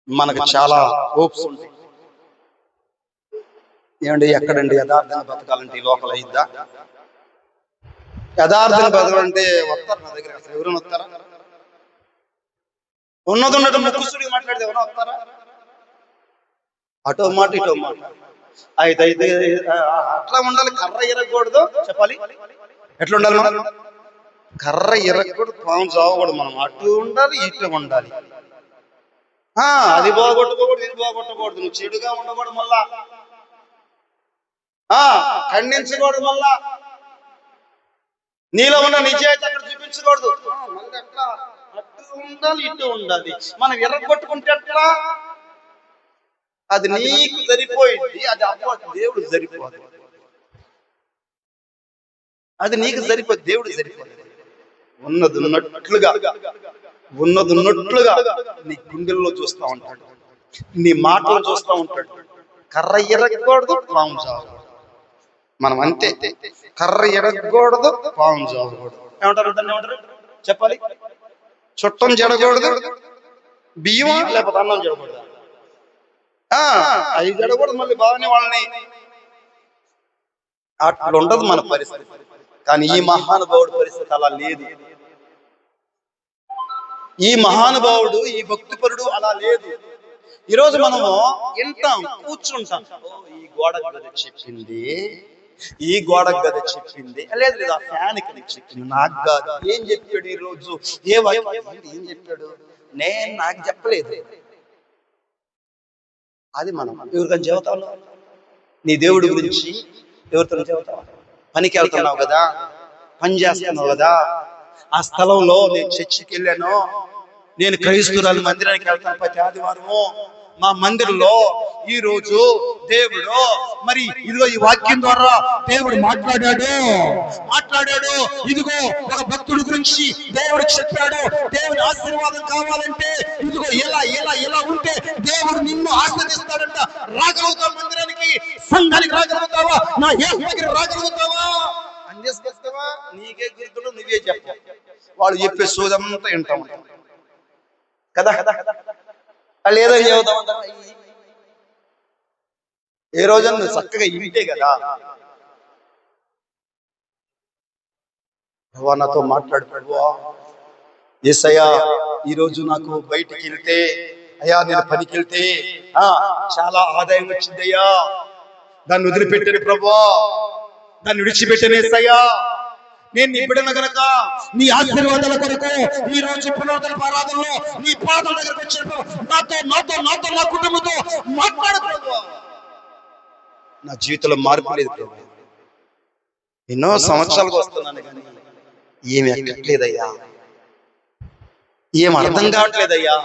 [SPEAKER 1] మనకు చాలా హోప్స్ ఉంటాయి. ఏమండి, ఎక్కడండి యథార్థంగా బతకాలంటే ఈ లోకల్ అయిద్దా? యథార్థంగా బతకాలంటే వస్తారు నా దగ్గర? అసలు ఎవరైనా వస్తారా? ఉన్నట్టు ముక్కుసుడిగా మాట్లాడితే ఎవరైనా వస్తారా? అటో మాట ఇటో మాట. అయితే అట్లా ఉండాలి. కర్ర ఇరగకూడదు. చెప్పాలి ఎట్లా ఉండాలి? మనం కర్ర ఇరగకూడదు, పాము చావకూడదు. మనం అటు ఉండాలి, ఇటు ఉండాలి. అది బాగొట్టకూడదు, ఇది బాగొట్టకూడదు. నువ్వు చెడుగా ఉండకూడదు, మళ్ళా ఖండించకూడదు, మళ్ళా నీలో ఉన్న నిజాయితీ అక్కడ చూపించకూడదు. మళ్ళీ అట్లా అటు ఉండాలి, ఇటు ఉండాలి. మనం ఎర్రగొట్టుకుంటే అట్లా అది నీకు సరిపోయింది, అది దేవుడు సరిపోదు. అది నీకు సరిపోదు, దేవుడు సరిపోదు. ఉన్నది ఉన్నట్లుగా నీ గుండెల్లో చూస్తూ ఉంటాడు, నీ మాటలు చూస్తూ ఉంటాడు. కర్ర ఎరగకూడదు, పాము చావకూడదు. మనం అంతే. కర్ర ఎరగకూడదు, పాము చావకూడదు. ఏమంటారు? చెప్పాలి. చుట్టం జడకూడదు, బియ్యం లేకపోతే అన్నం జడకూడదు. అవి జడకూడదు. మళ్ళీ బాగానే వాళ్ళని అట్లా ఉండదు మన పరిస్థితి. కానీ ఈ మహానుభావుడి పరిస్థితి అలా లేదు. ఈ మహానుభావుడు, ఈ భక్తిపరుడు అలా లేదు. ఈరోజు మనము వింటాం, కూర్చుంటాం. ఈ గోడ గద చెప్పింది, ఈ గోడ గద చెప్పింది, లేదు ఆ ఫ్యాన్ ఇక్కడ చెప్పింది, నాకు కాదు. ఏం చెప్పాడు ఈరోజు? ఏం చెప్పాడు? నాకు చెప్పలేదు. అది మనం ఎవరికైనా చెబుతావు? నీ దేవుడి గురించి ఎవరితో చెబుతావు? పనికి వెళ్తున్నావు కదా, పని చేస్తున్నావు కదా, ఆ స్థలంలో నేను చర్చికి వెళ్ళాను, నేను క్రైస్తవురాలు మందిరానికి వెళ్తాను ప్రతి ఆదివారము, మా మందిరంలో ఈ రోజు దేవుడు మరి ఇదిగో ఈ వాక్యం ద్వారా దేవుడు మాట్లాడాడు. ఇదిగో ఒక భక్తుడి గురించి దేవుడు చెప్పాడు. దేవుని ఆశీర్వాదం కావాలంటే ఇదిగో ఎలా ఉంటే దేవుడు నిన్ను ఆశీర్వదిస్తాడంట. రాగలుగుతావు మందిరానికి, సంఘానికి రాగలుగుతావా? నా యేసు దగ్గర రాగలుగుతావా? అందేస్తావా? నీకే గుర్తుడు, నువ్వే చెప్ప. వాళ్ళు చెప్పే సోదంతా వింటాం కదా. వాళ్ళు ఏదో చెబుతామంటారు. ఏ రోజు నువ్వు చక్కగా ఇంటే కదా. నాతో మాట్లాడు ప్రభువా, యేసయ్యా ఈరోజు నాకు బయటికి వెళ్తే, అయ్యా నేను పనికి వెళ్తే చాలా ఆదాయం వచ్చిందయ్యా, దాన్ని వదిలిపెట్టాను ప్రభువా, దాన్ని విడిచిపెట్టాను యేసయ్యా. నేను నీ బిడ్డను గనక నీ ఆశీర్వాదాల కొరకు ఈ రోజు పునరుద్ధరణ ఆరాధనలో నీ పాదాల దగ్గరకు వచ్చాను. నాతో నా కుటుంబంతో మాట్లాడు ప్రభువా. నా జీవితంలో మార్పు లేదు ప్రభు. ఎన్నో సంవత్సరాలకు వస్తున్నాను కానీ ఏమి ఎక్కట్లేదయ్యా, ఏం అర్థం కావట్లేదయ్యా.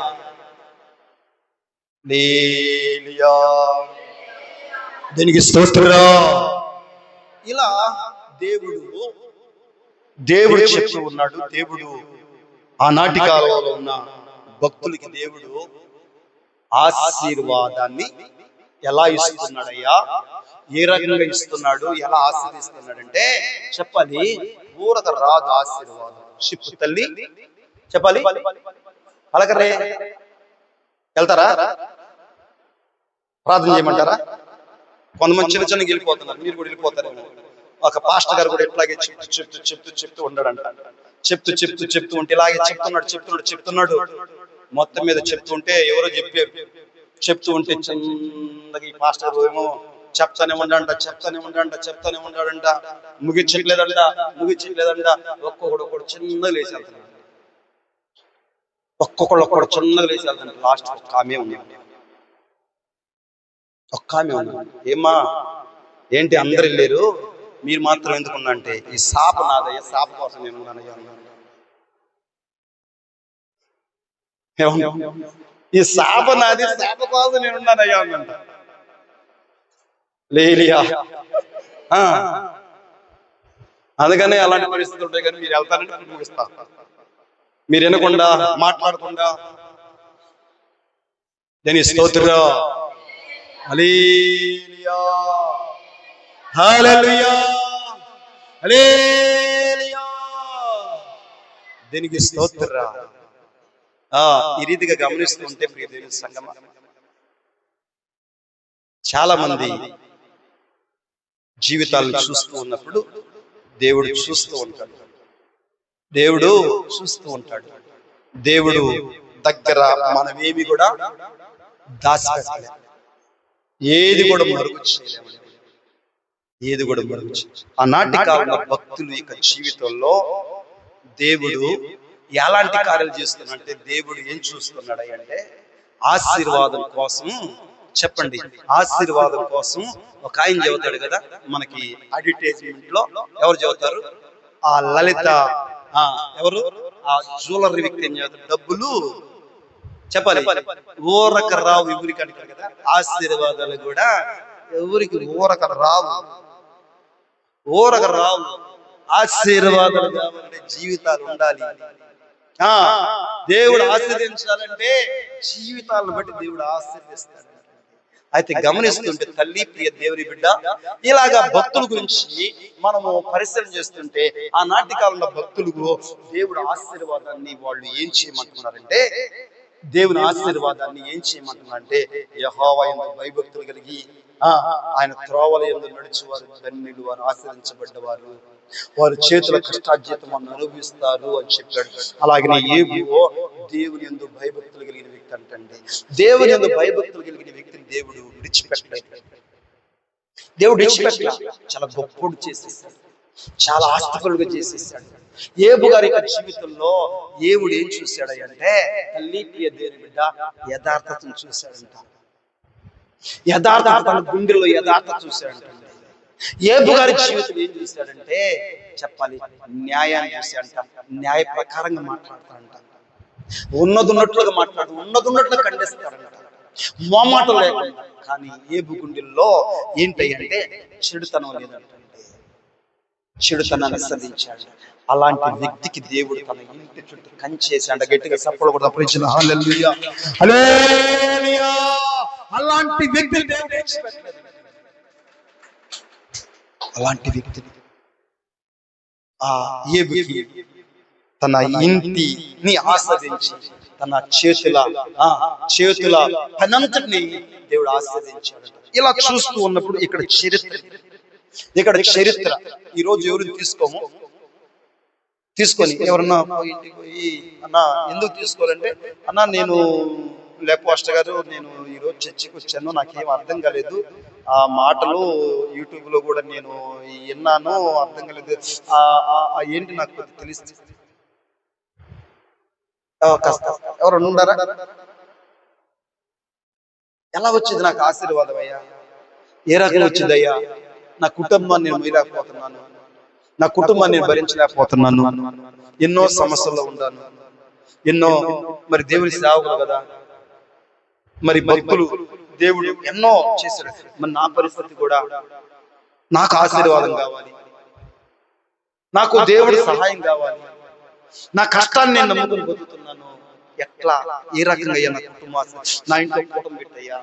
[SPEAKER 1] దీనికి స్తోత్రరా. ఇలా దేవుడు చెప్తూ ఉన్నాడు. దేవుడు ఆనాటి కాలంలో ఉన్న భక్తులకి దేవుడు ఆశీర్వాదాన్ని ఎలా ఇస్తున్నాడయ్యా, ఏ రకంగా ఇస్తున్నాడు, ఎలా ఆశీర్వదిస్తున్నాడంటే చెప్పాలి. ఊరక రాదు ఆశీర్వాదం. షిప్పు తల్లి చెప్పాలి పలకరే. వెళ్తారా? ప్రార్థన చేయమంటారా? కొంతమంది చిన్న చిన్నగా వెళ్ళిపోతున్నారు, మీరు కూడా వెళ్ళిపోతారేమో. ఒక పాస్టర్ గారు కూడా ఇట్లాగే చెప్తూ ఉండడంట. చెప్తూ ఉంటే ఇలాగే చెప్తున్నాడు. మొత్తం మీద చెప్తుంటే ఎవరో చెప్తూ ఉంటే చిన్నగా ఈ పాస్టర్ గారు ఏమో చెప్తానే ఉన్నాడంట. ముగించట్లేదంట. ఒక్కొక్కడు చిన్నగా లేచి వెళ్తున్నాడు. ఒక్కొక్కడు చిన్నగా లేచి వెళ్తాడు. లాస్ట్ ఒక్క ఆమె ఉంది. ఏమ్మా ఏంటి అందరు వెళ్ళారు, మీరు మాత్రం ఎందుకున్నా అంటే, ఈ శాప నాదయ్య, శాప కోసం నేను ఉన్నానయ్యా అన్నాడు. ఈ శాప నాది, శాప కోసం నేను ఉన్నానయ్యా అన్నంట. లేలియా. అందుకనే అలాంటి పరిస్థితులు ఉంటాయి. కానీ మీరు వెళ్తారంటే ముగిస్తా, మీరు వినకుండా మాట్లాడకుండా. దేని స్తోత్రం. హల్లెలూయా, హల్లెలూయా, హల్లెలూయా. దేనికి స్తోత్రం. ఈ రీతిగా గమనిస్తుంటే ప్రియ దేవుని సంగమా, చాలా మంది జీవితాలను చూస్తూ ఉన్నప్పుడు దేవుడు చూస్తూ ఉంటాడు. దేవుడు దగ్గర మనమేమి కూడా దాచిపెట్టలేము, ఏది కూడా మరుగు చేయలేము. ఆనాటి కాలంలో భక్తుల యొక్క జీవితంలో దేవుడు ఎలాంటి కార్యాలు చేస్తున్నాడంటే, దేవుడు ఏం చూస్తున్నాడు అంటే ఆశీర్వాదం కోసం. చెప్పండి, ఆశీర్వాదం కోసం ఒక ఆయన చెబుతాడు కదా మనకి అడ్వర్టైజ్మెంట్ లో. ఎవరు చెబుతారు? ఆ లలిత, ఎవరు ఆ జ్యువెలరీ వ్యక్తి ఏం చెబుతారు? డబ్బులు చెప్పాలి, ఊరక రావు ఎవరికి అంటారు కదా. ఆశీర్వాదాలు కూడా ఎవరికి ఊరక రావు. ఆశీర్వాదాలు కావాలంటే జీవితాలు ఉండాలి. దేవుడు ఆశీర్వదించాలంటే జీవితాలను బట్టి దేవుడు ఆశీర్వదిస్తాడు. అయితే గమనిస్తుంటే తల్లి, ప్రియ దేవుని బిడ్డ, ఇలాగా భక్తుల గురించి మనము పరిశీలన చేస్తుంటే ఆనాటి కాలంలో భక్తులకు దేవుడు ఆశీర్వాదాన్ని వాళ్ళు ఏం చేయమంటున్నారంటే, యెహోవా యందు భయభక్తులు కలిగి ఆయన త్రోవల యందు నడుచువారు ధన్యులు, వారు ఆశీర్వదించబడ్డవారు, వారి చేతుల కష్టార్జితం అనుభవిస్తారు అని చెప్పాడు. అలాగే యేబు దేవుని యందు భయభక్తులు కలిగిన వ్యక్తి అంటండి. దేవుని యందు భయభక్తులు కలిగిన వ్యక్తిని దేవుడు విడిచిపెట్టలేదు. చాలా గొప్పడు చేసేసాడు, చాలా ఆస్తికులుగా చేసేసాడు. యేబు గారి యొక్క జీవితంలో దేవుడు ఏం చూశాడు అంటే, తల్లి, ప్రియ దేవుని బిడ్డ, యథార్థతను చూశాడంట. తన గుండెల్లో యథార్థత చూశాడంట. యేబు గారి జీవితం ఏం చూశాడంటే చెప్పాలి, న్యాయాన్ని చూశాడంట. న్యాయ ప్రకారంగా మాట్లాడతాడంట. ఉన్నదున్నట్లుగా ఖండిస్తాడంట, మోమాట లేకుండా. కానీ యేబు గుండెల్లో ఏంటంటే చెడుతనం లేదంటే, చెడుతనాన్ని సదించాడు. అలాంటి వ్యక్తికి దేవుడు తన ఇంటి చుట్టూ కంచేసాడు. గట్టిగా సప్పుడు కూడా ప్రైజ్ హల్లెలూయా, హల్లెలూయా. అలాంటి వ్యక్తిని దేవుడు విడిచిపెట్టలేదు. అలాంటి వ్యక్తిని యేబుకి తన ఇంటిని ఆస్వాదించి తన చేతుల పనంతటిని దేవుడు ఆస్వాదించాడు. ఇలా చూస్తూ ఉన్నప్పుడు ఇక్కడ చరిత్ర ఈరోజు ఎవరు తీసుకొని ఎవరన్నా ఇంటికి పోయి, అన్న ఎందుకు తీసుకోవాలంటే, అన్న నేను పాస్టర్ గారు, నేను ఈరోజు చర్చికి వచ్చాను, నాకేం అర్థం కాలేదు, ఆ మాటలు యూట్యూబ్ లో కూడా నేను విన్నాను, అర్థం కాలేదు, ఏంటి నాకు తెలిసి ఎవరు ఉన్నారా? ఎలా వచ్చింది నాకు ఆశీర్వాదం అయ్యా? ఏ రకంగా వచ్చింది అయ్యా? నా కుటుంబాన్ని నేను మొయ్యలేకపోతున్నాను, నా కుటుంబాన్ని నేను భరించలేకపోతున్నాను, ఎన్నో సమస్యల్లో ఉన్నాను, ఎన్నో మరి దేవుని సేవకులు కదా, మరి భక్తులు, దేవుడు ఎన్నో చేశాడు. మరి నా పరిస్థితి కూడా, నాకు ఆశీర్వాదం కావాలి, నాకు దేవుడి సహాయం కావాలి, నా కష్టాన్ని నేను నమ్ముకుని బతుకుతున్నాను, ఎట్లా, ఏ రకంగా అయ్యా? నా కుటుంబం, నా ఇంట్లో కూటమి పెట్టయ్యా,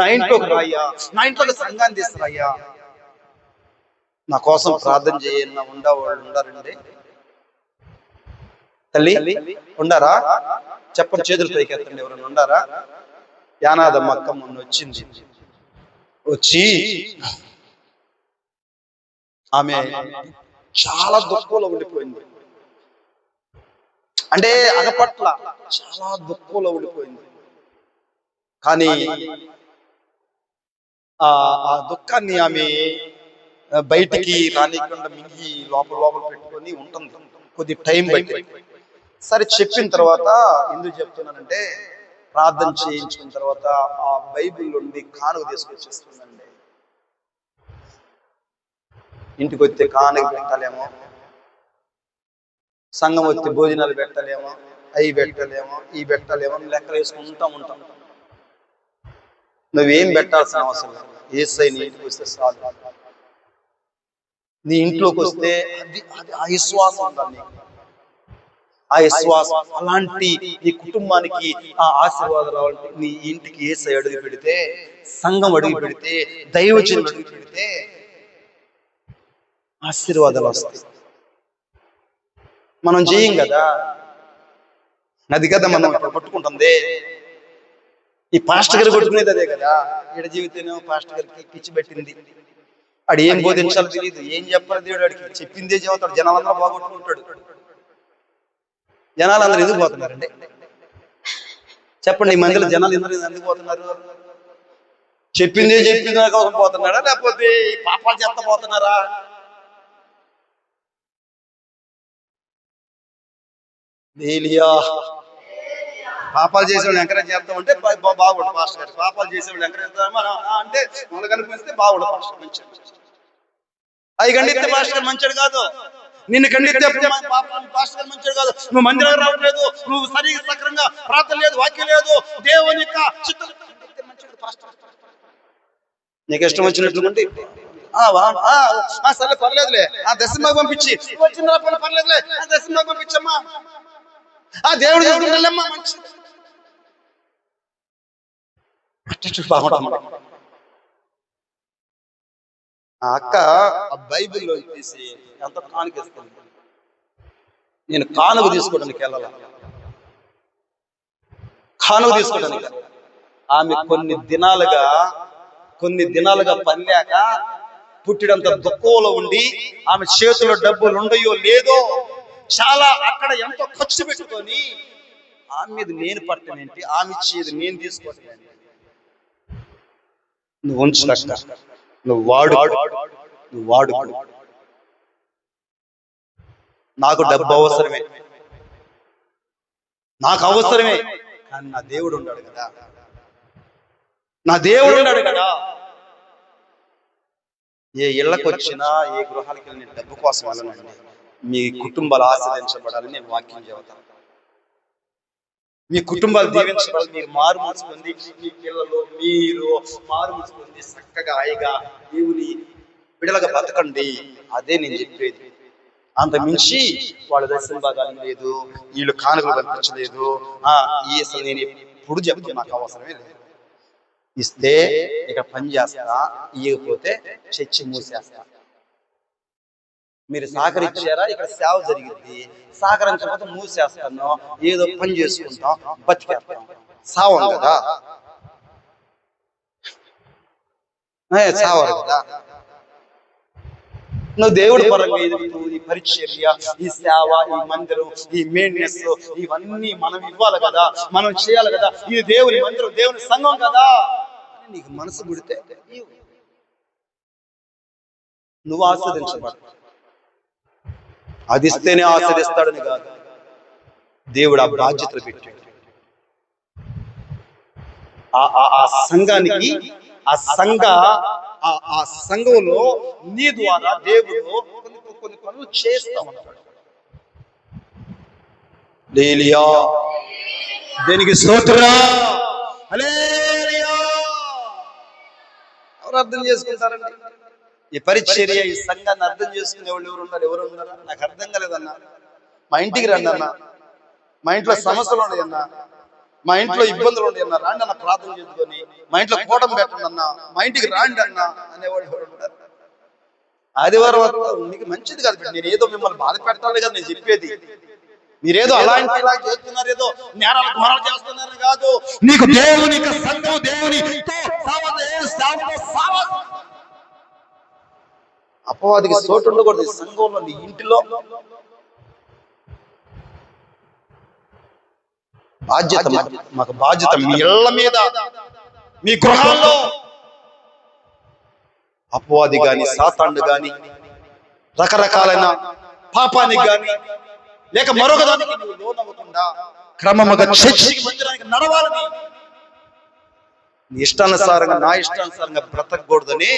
[SPEAKER 1] నా ఇంట్లోకి రాయ్యా, నా ఇంట్లో సంఘాన్ని తీసుకురాయ్యా, నా కోసం ప్రార్థన చేయన్న ఉండేవాళ్ళు ఉండారండి. తల్లి ఉండారా? చెప్పండి, చేతులు పైకి ఎత్తండి. ఎవరైనా ఉండారా? యానాదమ్మ అక్క మొన్న వచ్చింది. వచ్చి ఆమె చాలా దుఃఖంలో ఉండిపోయింది. అంటే అగపట్ల చాలా దుఃఖంలో ఉండిపోయింది. కానీ ఆ దుఃఖాన్ని ఆమె బయటికి రానికుండా మింగి లోపల లోపల పెట్టుకొని ఉంటుంది కొద్ది టైం బట్టి. సరే చెప్పిన తర్వాత ఎందుకు చెప్తున్నానంటే, ప్రార్థన చేయించిన తర్వాత ఆ బైబిల్ నుండి కానుక తీసుకొచ్చేస్తుందండి. ఇంటికి వస్తే కానుక పెట్టలేమో, సంఘం వస్తే భోజనాలు పెట్టలేమో, అవి పెట్టలేమో, ఈ పెట్టలేమో, లెక్కలు వేసుకుంటా ఉంటాం. నువ్వేం పెట్టాల్సిన అవసరం లేదు. యేసయ్య నీ ఇంటికి వస్తే చాలు. నీ ఇంట్లోకి వస్తే అది ఆ విశ్వాసం ఉండాలి నీకు. ఆ విశ్వాసం అలాంటి నీ కుటుంబానికి ఆ ఆశీర్వాదం రావాలంటే నీ ఇంటికి యేసయ్య అడుగు పెడితే, సంఘం అడుగు పెడితే, దైవజనులు అడుగు పెడితే ఆశీర్వాదాలు వస్తాయి. మనం చేయం కదా, అది కదా మనం ఇప్పుడు పట్టుకుంటుంది. ఈ పాస్టర్ గారు కొట్టుకునేది అదే కదా. ఈడ జీవితేనేమో పాస్టర్ గారికి పిచ్చి పెట్టింది. ఆడు ఏం బోధించాలో తెలియదు, ఏం చెప్పాలి దేవుడు ఆడికి. చెప్పిందే చెబుతాడు, జనాలందరూ బాగొట్టుకుంటాడు. జనాలు అందరూ ఎందుకు పోతున్నారండి చెప్పండి? ఈ మందిలో జనాలు ఎందుకు పోతున్నారు? చెప్పిందే చెప్పిందా కోసం పోతున్నారా, లేకపోతే పాపాలు చేస్తా పోతున్నారా? పాపాలు చేసేవాళ్ళు ఎంకరేజ్ చేస్తాం అంటే బాగుండు పాస్టర్ గారు. పాపాలు చేసేవాళ్ళు ఎంకరేజ్ చేస్తాం అంటే మనకు కనిపిస్తే బాగుండు పాస్టర్ మంచి. అవి ఖండితే పాస్టర్ గారు మంచిది కాదు. నిన్ను ఖండితే పాస్టర్ గారు మంచిది కాదు. నువ్వు మందిరం రావట్లేదు, నువ్వు సరిగ్గా సక్రంగా ప్రార్థన లేదు, వాక్యం లేదు, దేవుని యొక్క చిత్తం మంచిది పాస్టర్. నీకు ఇష్టం వచ్చినట్లుంటే సరే పర్లేదులే, ఆ దశమాకు పంపించి వచ్చిన పర్లేదులే, ఆ దశమాకు పంపించమ్మా, ఆ దేవుడు చూసుకుంటామ్మా మంచిది. ఆ అక్క ఆ బైబిల్లో తీసి ఎంత కానుకేస్తుంది. నేను కానుక తీసుకోవడానికి వెళ్ళాల, కానుక తీసుకోవడానికి. ఆమె కొన్ని దినాలుగా పనిలేక పుట్టినంత దుఃఖంలో ఉండి, ఆమె చేతిలో డబ్బులు ఉండయో లేదో చాలా అక్కడ ఎంతో ఖర్చు పెట్టుకొని, ఆమె మీద నేను పట్టనేంటి, ఆమె ఇచ్చేది నేను తీసుకోవటం ఏంటి? నువ్వు ఉంచులక్క, నువ్వు వాడు. నాకు డబ్బు అవసరమే, నాకు అవసరమే, కానీ నా దేవుడు ఉన్నాడు కదా, ఏ ఇళ్ళకి వచ్చినా, ఏ గృహానికి వెళ్ళిన డబ్బు కోసం వెళ్ళనండి. మీ కుటుంబాలు ఆశ్రయించబడాలని నేను వాక్యం చెబుతాను. మీ కుటుంబాలు దీవించబడాలి. మీరు మారు మనసు పొంది, మీ పిల్లలు మీరు మారు మనసు పొంది చక్కగా హాయిగా దేవుని బిడలగా బతకండి. అదే నేను చెప్పేది. అంత మించి వాళ్ళ దర్శన భాగాలు లేదు, వీళ్ళు కానుకలు కనిపించలేదు, అసలు నేను ఎప్పుడు చెప్తే నాకు అవసరమే లేదు. ఇస్తే ఇక పని చేస్తా, ఇవ్వకపోతే చర్చి మూసేస్తా. మీరు సహకరించారా, ఇక్కడ సేవ జరిగింది. సహకరించకపోతే మూసేస్తాను, ఏదో పని చేసుకుంటాం, బతికేస్తాం. సావం కదా, సావరు కదా. నువ్వు దేవుడి పరంగా ఈ పరిచర్య, ఈ సేవ, ఈ మందిరం, ఈ మెయింటెనెన్స్ ఇవన్నీ మనం ఇవ్వాలి కదా, మనం చేయాలి కదా. ఇది దేవుని మందిరం, దేవుని సంఘం కదా. నీకు మనసు గుడితే నువ్వు ఆస్వాదించబడు. అది ఇస్తేనే ఆస్వాదిస్తాడని కాదు, దేవుడు ఆ బాధ్యతలు పెట్టాడు. ఆ సంఘానికి, ఆ సంఘంలో నీ ద్వారా దేవుడు కొన్ని పనులు చేస్తా ఉంటాడు. హల్లెలూయా, దేనికి స్తోత్రం. హల్లెలూయా. ఎవరు అర్థం చేసుకుంటారండి ఈ పరిచర్య, ఈ సంఘాన్ని అర్థం చేసుకునే వాళ్ళు ఎవరు ఉన్నారా? నాకు అర్థం కాలేదన్నా. మా ఇంటికి రండి అన్న, మా ఇంట్లో సమస్యలు ఉన్నాయన్నా, మా ఇంట్లో ఇబ్బందులు ఉన్నాయన్నా, రాండి అన్న ప్రార్థన చేసుకొని, మా ఇంట్లో కూటం పెట్టండి అన్న, మా ఇంటికి రాండి అన్న అనేవాళ్ళు ఎవరు ఉంటారు? ఆదివారం నీకు మంచిది కాదు. నేను ఏదో మిమ్మల్ని బాధ పెట్టాలి కదా నేను చెప్పేది. మీరేదో అలాంటి ఇలా చేస్తున్నారు, ఏదో నేరాలు ఘోరాలు చేస్తున్నారు కాదు. నీకు దేవుని సంఘం, దేవునితో అపవాదికి చోటు ఉండకూడదు ఈ సంఘంలో, నీ ఇంటిలో. బాధ్యత, మాకు బాధ్యత మీ ఇళ్ల మీద, మీ గృహాల్లో అపవాది గాని, సాతాండు గాని, రకరకాలైన పాపానికి గాని లేక మరొక దానికి నువ్వు లోనవ్వకుండా క్రమముగా చర్చికి మందిరానికి నడవాలని, నీ ఇష్టానుసారంగా నా ఇష్టానుసారంగా బ్రతకూడదని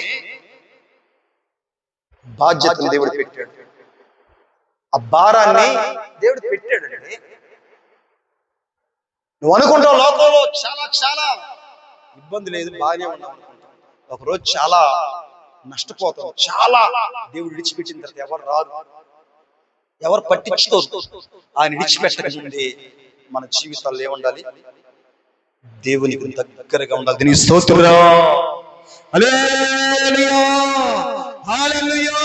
[SPEAKER 1] బాధ్యతని దేవుడు పెట్టాడు. ఆ భారాన్ని దేవుడు పెట్టాడండి. నువ్వు అనుకుంటావు లోకంలో చాలా చాలా ఇబ్బంది లేదు, బాగానే ఉన్నావు అనుకుంటావు. ఒకరోజు చాలా నష్టపోతావు. చాలా దేవుడు విడిచిపెట్టిన తర్వాత ఎవరు రారు, ఎవరు పట్టించుకోరు. ఆయన విడిచిపెట్టక ముందే మన జీవితాల్లో ఏముండాలి? దేవునికి దగ్గరగా ఉండాలి. దీనికి స్తోత్రం. హల్లెలూయా, హల్లెలూయా.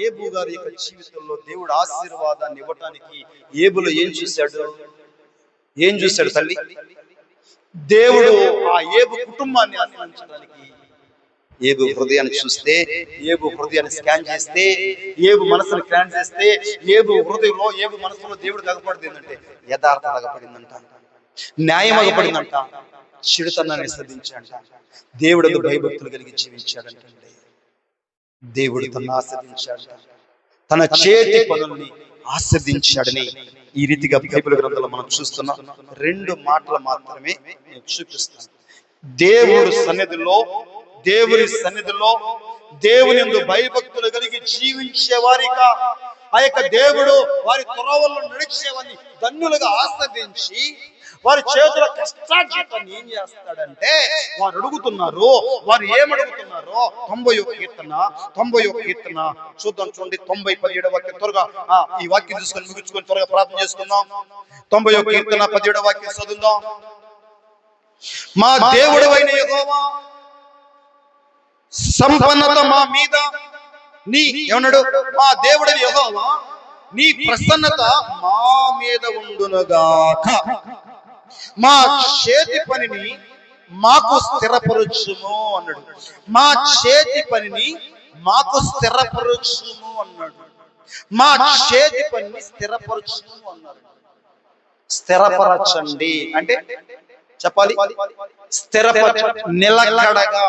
[SPEAKER 1] ఏబు గారి యొక్క జీవితంలో దేవుడు ఆశీర్వాదాన్ని ఇవ్వటానికి ఏబులో ఏం చూశాడు? ఏం చూశాడు తల్లి? దేవుడు ఆ ఏబు కుటుంబాన్ని ఆశీర్వదించడానికి ఏబు హృదయాన్ని చూస్తే, ఏబు హృదయాన్ని స్కాన్ చేస్తే, ఏబు మనసును స్కాన్ చేస్తే, ఏబు హృదయంలో, ఏబు మనసులో దేవుడు కనపడింది ఏంటంటే యథార్థత కనపడిందంట, న్యాయం అగపడిందంట, చెడుతనాన్ని సదించాడంట, దేవుడు భయభక్తులు కలిగి జీవించాడంటే దేవుడు తనను ఆస్వాదించాడంట, తన చేతి పనుల్ని ఆస్వాదించాడని ఈ రీతిగా బైబిల్ గ్రంథంలో మనం చూస్తున్నాం. 2 మాటలు మాత్రమే నేను చూపిస్తాను. దేవుడి సన్నిధిలో దేవుని యందు భయభక్తులు కలిగి జీవించే వారిగా ఆ యొక్క దేవుడు వారి త్రోవల్లో నడిచేవారిని ధన్యులుగా ఆస్వాదించి వారి చేతుల కష్టార్జితాన్ని ఏం చేస్తాడంటే, వారు అడుగుతున్నారు, వారు ఏమడుగుతున్నారో 91 కీర్తన చూద్దాం. చూడండి, 97వ వాక్యం. త్వరగా ఈ వాక్యం తీసుకొని ముగించుకొని త్వరగా ప్రార్థన చేసుకుందాం. 91వ కీర్తన 17వ వాక్యం చదువుదాం. మా దేవుడైన యెహోవా సంపన్నత మా మీద ఏమన్నాడు? మా దేవుడైన యెహోవా నీ ప్రసన్నత మా మీద ఉండునుగాక, మా చేతి పనిని మాకు స్థిరపరచుము అన్నాడు. మా చేతి పనిని మాకు స్థిరపరచుము అన్నాడు. మా చేతి పనిని స్థిరపరచుము అన్నాడు. స్థిరపరచండి అంటే చెప్పాలి, నిలకడగా,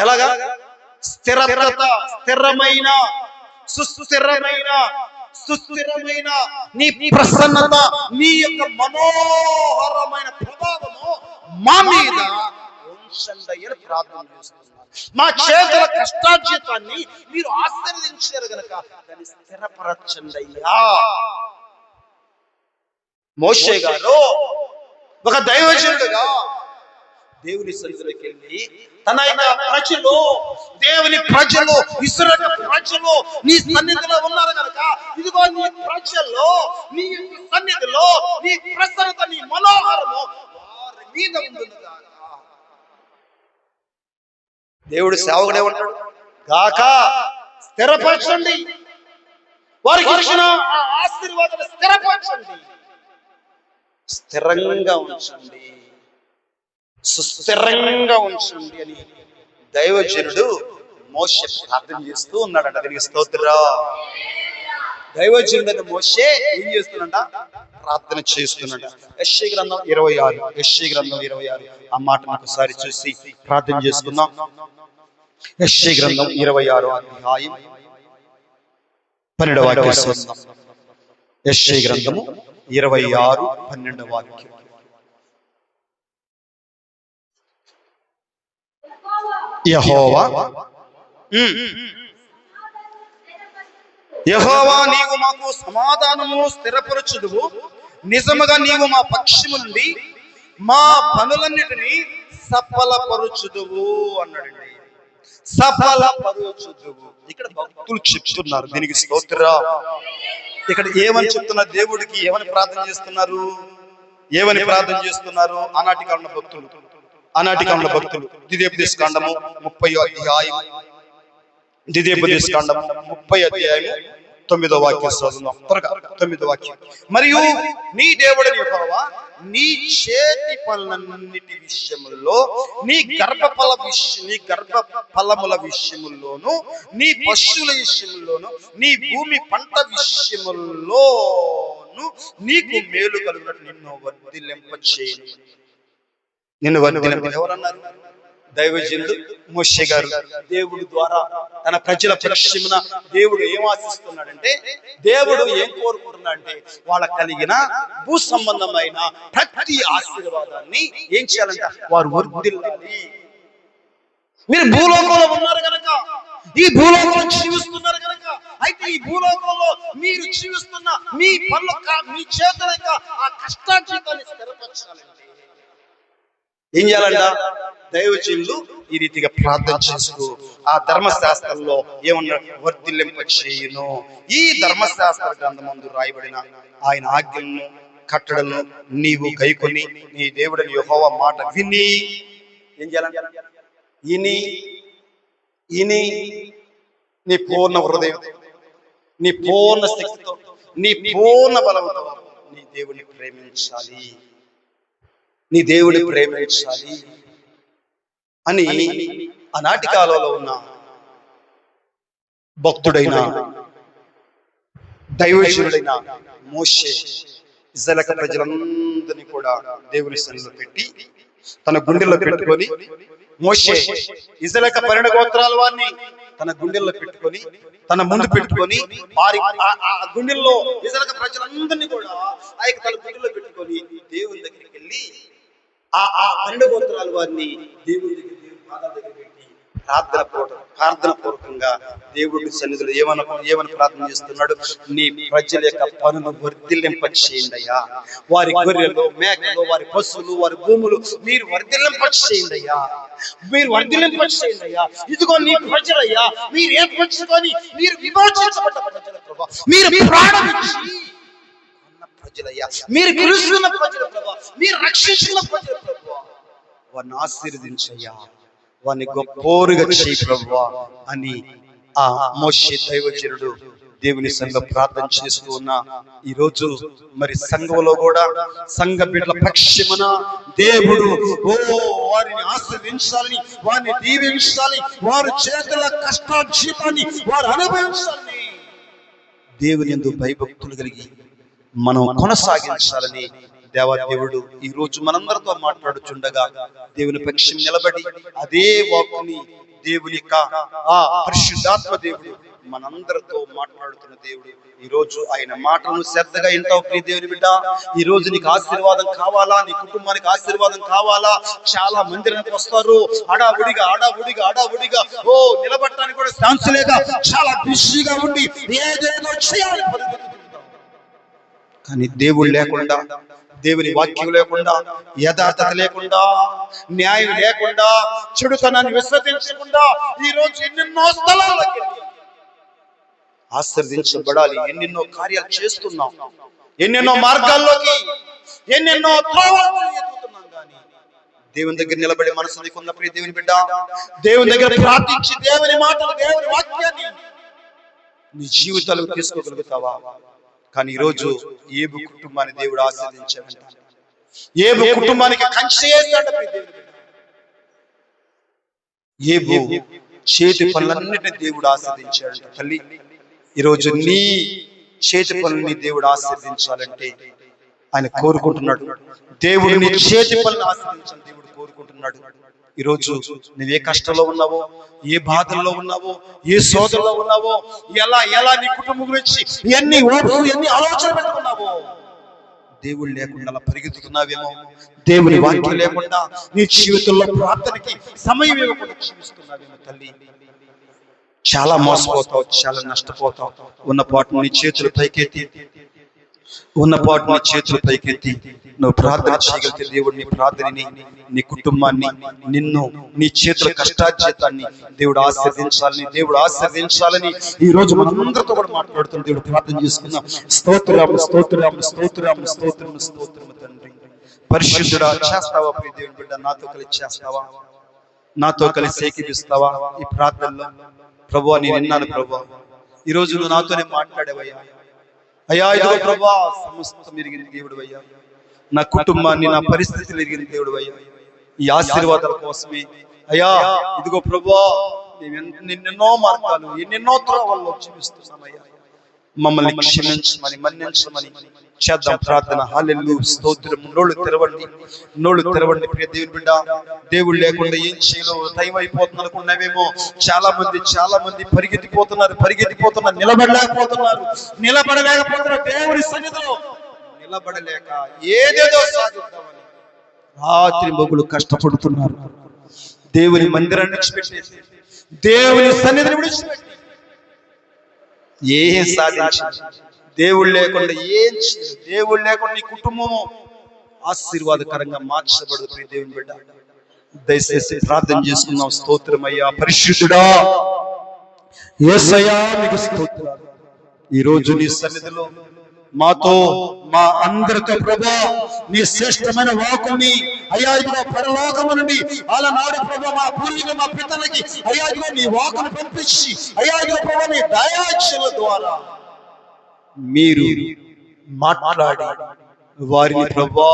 [SPEAKER 1] ఎలాగా? స్థిరత, స్థిరమైన, సుస్థిరమైన నీ ప్రసన్నత, నీ యొక్క మనోహరమైన ప్రభావము మా మీద ఉంచండి అని ప్రార్థన చేస్తున్నారు. మా చేతుల కష్టార్జితాన్ని మీరు ఆశీర్వదించారు గనక దాన్ని స్థిరపరచండి అయ్యా. మోషే గారు ఒక దైవజనుడుగా దేవుని సన్నిధిలోకి వెళ్ళి తన యొక్క ప్రజలు, దేవుని ప్రజలు, ఇశ్రాయేలు ప్రజలు నీ సన్నిధిలో ఉన్నారు కనుక ఇదిగో నీ ప్రజల్లో, నీ సన్నిధిలో నీ ప్రసన్నత, నీ మనోహరము వారి మీద ఉండునుగాక. దేవుడు సేవకుడే ఉంటాడు గాక, స్థిరపరచండి, వారికి ఇచ్చిన ఆశీర్వాదాన్ని స్థిరపరచండి, స్థిరంగా ఉంచండి, సుస్థిరంగా ఉంచండి అని దైవజనుడు మోషే ప్రార్థన చేస్తూ ఉన్నాడంట. దీనికి స్తోత్రం. దైవజనుడు మోషే ఏం చేస్తున్నాడ? ప్రార్థన చేస్తున్నాడు. యెషయా గ్రంథం 26 ఆ మాటను ఒకసారి చూసి ప్రార్థన చేసుకుందాం. యెషయా గ్రంథం 26వ అధ్యాయం 12వ వాక్యం. యెషయా గ్రంథము 26 12వ వాక్యం. యెహోవా నీవు మాకు సమాధానము స్థిరపరచుదువు, నిజముగా నీవు మా పక్షము నుండి మా పనులన్నిటినీ సఫలపరచుదువు అన్నాడండి. సఫలపరచుదువు. ఇక్కడ భక్తులు చెప్తున్నారు, దీనికి స్తోత్రం. ఇక్కడ ఏమని చెప్తున్నారు? దేవుడికి ఏమని ప్రార్థన చేస్తున్నారు? ఆనాటి కాలంలో భక్తులు ద్వితీయోపదేశ కాండము 30వ అధ్యాయం, 30వ అధ్యాయం 9వ వాక్యం చదువుదాం త్వరగా. 9వ వాక్యం. మరియు నీ దేవుడైన యెహోవా నీ చేతి పనులన్నిటి విషయముల్లో, నీ గర్భ ఫలముల విషయముల్లోను, నీ పశువుల విషయముల్లోను, నీ భూమి పంట విషయముల్లోను నీకు మేలు కలుగునట్టు నిన్ను వర్ధిల్లింపచేయును. నిన్ను వర్ధిల్లింప ఎవరన్నారు? దైవజనుడు మోషే గారు. దేవుడి ద్వారా తన ప్రజల పక్షమున దేవుడు ఏం ఆశిస్తున్నాడంటే, దేవుడు ఏం కోరుకుంటున్నాడంటే, వాళ్ళకు కలిగిన భూ సంబంధమైన ప్రతి ఆశీర్వాదాన్ని ఏం చేయాలంట? వారు వర్ధిల్లాలి. మీరు భూలోకంలో ఉన్నారు కనుక, ఈ భూలోకంలో జీవిస్తున్నారు కనుక, అయితే ఈ భూలోకంలో మీరు జీవిస్తున్న మీ పనుల మీ చేతుల యొక్క ఆ కష్టార్జితాన్ని స్థిరపరచాలంటే ఏం చేయాలంట? దైవజనులు ఈ రీతిగా ప్రార్థన చేస్తూ ఆ ధర్మశాస్త్రంలో ఏమన్నా వర్ధిల్లింపచేయును. ఈ ధర్మశాస్త్ర గ్రంథమందు రాయబడిన ఆయన ఆజ్ఞలను కట్టడలను నీవు గైకొని నీ దేవుడైన యెహోవా మాట విని ఏం చేయాలంట? ఇని నీ పూర్ణ హృదయం, నీ పూర్ణ శక్తితో, నీ పూర్ణ బలంతో నీ దేవుని ప్రేమించాలి, నీ దేవుని ప్రేమించాలి అని ఆనాటి కాలంలో ఉన్న భక్తుడైన దైవజనుడైన మోషే ఇశ్రాయేలు ప్రజలందరినీ కూడా దేవుని సన్నిధిలో పెట్టి తన గుండెల్లో పెట్టుకొని, మోషే ఇశ్రాయేలు 12 గోత్రాల వారిని తన గుండెల్లో పెట్టుకొని, తన ముందు పెట్టుకొని, వారి ఆ గుండెల్లో ఇశ్రాయేలు ప్రజలందరినీ కూడా తన గుండెల్లో పెట్టుకొని దేవుని దగ్గరికి వెళ్ళి ఆ 12 గోత్రాల వారిని దేవుని దగ్గర, దేవుని పాదాల దగ్గర పెట్టి ప్రార్థన పూర్వకంగా దేవుడి సన్నిధిలో ఏమని ప్రార్థన చేస్తున్నాడు? నీ ప్రజల యొక్క పనులు వర్ధిల్లింపచేయండి అయ్యా. వారి గొర్రెలు, మేకలు, వారి పశువులు, వారి భూములు మీరు వర్ధిల్లింపచేయండి అయ్యా. మీరు వర్ధిల్లింపచేయండి అయ్యా. ఇదిగో నీ ప్రజలయ్యా, మీరు ఏర్పరచుకొని మీరు విమోచించబడ్డ ప్రజల ప్రభా, మీరు ప్రాణం ఇచ్చి ప్రజలయ్యా, మీరు పిలుస్తున్న ప్రజల ప్రభా, మీరు రక్షించిన ప్రజల ప్రభా, వారిని ఆశీర్వదించయ్యా, వారిని గొప్పోరుగా చేయి ప్రభువా అని ఆ మోషే దైవజనుడు దేవుని సంఘ ప్రార్థన చేస్తూ ఉన్న ఈ రోజు మరి సంఘంలో కూడా సంఘ బిడ్డల పక్షమున దేవుడు వారిని ఆశీర్వదించాలని, వారిని దీవించాలి, వారి చేతుల కష్టార్జితాన్ని వారు అనుభవించాలని, దేవుని యందు భయభక్తులు కలిగి మనం కొనసాగించాలని దేవాదేవుడు ఈ రోజు మనందరితో మాట్లాడుచుండగా దేవుని పక్షం నిలబడి అదే వాక్కుని దేవుని యొక్క ఆ పరిశుద్ధాత్మ దేవుడు మనందరితో మాట్లాడుతున్న దేవుడు ఈ రోజు ఆయన మాటలను శ్రద్ధగా వింటావు. ప్రియ దేవుని బిడ్డ, ఈ రోజు నీకు ఆశీర్వాదం కావాలా, నీ కుటుంబానికి ఆశీర్వాదం కావాలా? చాలా మందిరానికి వస్తారు, అడావుడిగా నిలబడటానికి కూడా ఛాన్స్ లేక చాలా బిజీగా ఉండి ఏదేదో చేయాలి కానీ దేవుడు లేకుండా, దేవుని వాక్యం లేకుండా, యథార్థత లేకుండా, న్యాయం లేకుండా, చెడుతనాన్ని విశ్వసించకుండా ఈ రోజు ఎన్నెన్నో స్థలాలకి ఆశీర్వదించబడాలి. ఎన్నెన్నో కార్యాలు చేస్తున్నాం, ఎన్నెన్నో మార్గాల్లోకి, ఎన్నెన్నో త్రోవలు ఎదుగుతున్నాం. కానీ దేవుని దగ్గర నిలబడి మనసు నీకున్న ప్రియ దేవుని బిడ్డ, దేవుని దగ్గర ప్రార్థించి దేవుని మాటలు, దేవుని వాక్యాన్ని నీ జీవితాలకు తీసుకోగలుగుతావా? కానీ ఈరోజు ఏబు కుటుంబాన్ని దేవుడు ఆశీర్వదించాడంట. ఏబు కుటుంబానికి కంచె వేశాడు. ఏబు చేతి పనులన్నిటిని దేవుడు ఆశీర్వదించాడంట. తల్లి, ఈరోజు నీ చేతి పనులని దేవుడు ఆశీర్వదించాలంటే ఆయన కోరుకుంటున్నాడు. దేవుడు నీ చేతి పనులను ఆశీర్వదించాలని దేవుడు కోరుకుంటున్నాడు. ఈరోజు నువ్వే కష్టంలో ఉన్నావో, ఏ బాధల్లో ఉన్నావో, ఏ శోధనలో ఉన్నావో, ఎలా నీ కుటుంబం గురించి ఎన్ని ఆలోచన పెట్టుకున్నావో, దేవుడు లేకుండా అలా పరిగెత్తుతున్నావేమో, దేవుని వాక్యం లేకుండా నీ జీవితంలో ప్రార్థనకి సమయం ఇవ్వకుండా జీవిస్తున్నావేమో తల్లి, చాలా మోసపోతావు, చాలా నష్టపోతావు. ఉన్నపాటు నీ చేతులు పైకెత్తి నువ్వు ప్రార్థన చేయగలిగితే దేవుడు నీ ప్రార్థనని, నీ కుటుంబాన్ని, నిన్ను, నీ చేతుల కష్టార్జితాన్ని దేవుడు ఆశీర్వదించాలని ఈ రోజు మనందరితో కూడా మాట్లాడుతున్న దేవుడు ప్రార్థన చేసుకుందాం. స్తోత్రం తండ్రి, పరిశుద్ధుడా, చేస్తావా ప్రియ దేవుని బిడ్డ? నాతో కలిసి చేస్తావా? నాతో కలిసి ఏకీపిస్తావా ఈ ప్రార్థనలో? ప్రభువా, నేను విన్నాను ప్రభువా, ఈరోజు నువ్వు నాతోనే మాట్లాడేవయ్యా. అయ్యా ఇదిగో ప్రభా, సమస్తం ఎరిగిన దేవుడు అయ్యా, నా కుటుంబాన్ని, నా పరిస్థితులు ఎరిగిన దేవుడు అయ్యా. ఈ ఆశీర్వాదాల కోసమే అయ్యా ఇదిగో ప్రభా, ఎన్నెన్నో మార్గాలు, ఎన్నెన్నో త్రోవల్లో జీవిస్తున్నామయ్యా. మమ్మల్ని క్షమించమని, మన్నించమని చేద్దాం ప్రార్థన. హల్లెలూయా, స్తోత్రం. నోళ్ళు తెరవండి ప్రియ దేవుని బిడ్డ. దేవుడు లేకుండా ఏం చేయలో, టైం అయిపోతుంది అనుకున్నావేమో. చాలా మంది పరిగెత్తిపోతున్నారు, నిలబడలేకపోతున్నారు. దేవుని సన్నిధిలో నిలబడలేక ఏదేదో సాధిద్దామని రాత్రి మొగులు కష్టపడుతున్నారు. దేవుని మందిరాన్ని విడిచిపెట్టేసి, దేవుని సన్నిధిని విడిచిపెట్టి ఏం సాధించాలి? దేవుడు లేకుండా ఏం చేయలేదు. దేవుడు లేకుండా నీ కుటుంబము ఆశీర్వాదకరంగా మార్చబడదు. ప్రియ దేవుని బిడ్డ, దయచేసి ప్రార్థన చేసుకుందాం. స్తోత్రమయ్యా, పరిశుద్ధుడా యేసయ్యా, నీకు స్తోత్రాలు. ఈ రోజు నీ సన్నిధిలో మాతో, మా అందరితో ప్రభా, నీ శ్రేష్టమైన వాక్కుని అయ్యా ఇదిగో పరలోకము నుండి అలనాడు ప్రభా మా పూర్వీకులు, మా పితరులకి అయ్యా ఇదిగో నీ వాక్కును పంపించి అయ్యా ఇదిగో ప్రభా నీ దయాక్షల ద్వారా మీరు మాట్లాడి వారిని ప్రభా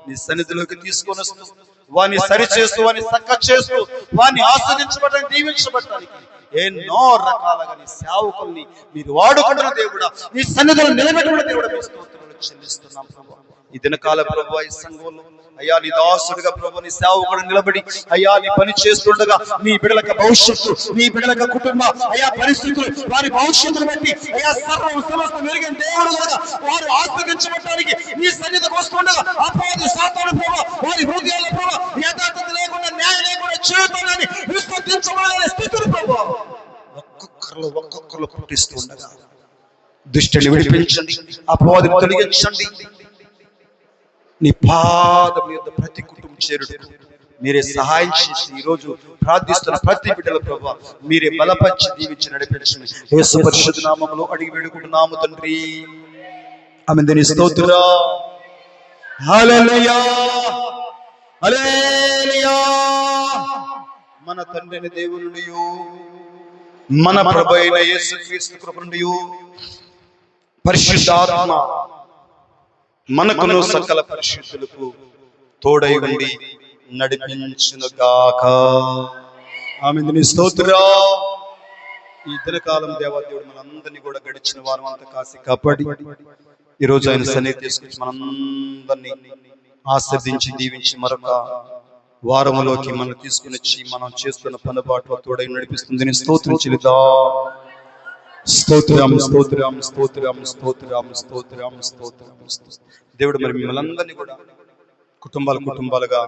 [SPEAKER 1] నీ సన్నిధిలోకి తీసుకొని వస్తూ, వారిని సరిచేస్తూ, వారిని చక్క చేస్తూ, వారిని ఆస్వాదించబడడానికి, దీవించబడటానికి ఎన్నో రకాలుగా నీ సేవకుల్ని మీరు వాడుకుంటున్న దేవుడా, నీ సన్నిధిలో నిలబెట్టుకున్న దేవుడా, మీ స్తోత్రాలు చెల్లిస్తున్నాం ప్రభా. ఈ దినకాల ప్రభా, ఈ సంఘంలో అయ్యా నీ దాసుడిగా ప్రభా, నీ సేవకుడు నిలబడి అయ్యా నీ పని చేస్తుండగా నీ బిడ్డలకు భవిష్యత్తు, నీ బిడ్డలకు కుటుంబ అయ్యా పరిస్థితులు, వారి భవిష్యత్తును బట్టి అయ్యా సమస్త మెరుగైన దేవుడు కూడా వారు ఆస్వాదించబడటానికి నీ సన్నిధికి వస్తుండగా అపవాది సాతాను ప్రభా వారి హృదయాల ప్రభా యథార్థత లేకుండా, న్యాయం లేకుండా జీవితాన్ని విశ్వసించబడాలనే స్థితిని ప్రభా ఒక్కొక్కరు పుట్టిస్తుండగా దుష్టుని విడిపించండి, అపవాదిని తొలగించండి. నీ పాదం యొక్క ప్రతి కుటుంబం చేరుడు మీరే సహాయం చేసి ఈరోజు ప్రార్థిస్తున్న ప్రతి బిడ్డల ప్రభా మీరే బలపరిచి దీవించి నడిపించండి. యేసు పరిశుద్ధ నామములో అడిగి వేడుకుంటున్నాము తండ్రి, ఆమేన్. స్తోత్రం. హల్లెలూయా, హల్లెలూయా. మన తండ్రి దేవునియు మన ప్రభు అయిన యేసుక్రీస్తు కృప నుండి పరిశుద్ధాత్మ మనకును సకల పరిశుద్ధులకు తోడై ఉండి నడిపించునుగాక. ఆమేన్. స్తోత్రం. ఈ దినకాలం దేవాదేవుడు మనందరినీ కూడా గడిచిన వారం అంతా కాసి కాపాడి ఈరోజు ఆయన సన్నిధి తీసుకొచ్చి మనందరినీ ఆశీర్వదించి దీవించి మరొక వారములోకి మనం తీసుకుని వచ్చి మనం చేస్తున్న పనుబాటు తోడై నడిపిస్తుంది. స్తోత్రం చెల్లిద్దాం. స్తోత్రం, స్తోత్రం, స్తోత్రం, స్తోత్రం, స్తోత్రం, స్తోత్రం. దేవుడు మరి మిమ్మల్ని అందరినీ కూడా కుటుంబాలుగా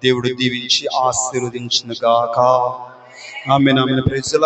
[SPEAKER 1] దేవుడు దీవించి ఆశీర్వదించునుగాక. Amen, amen. Praise the lord.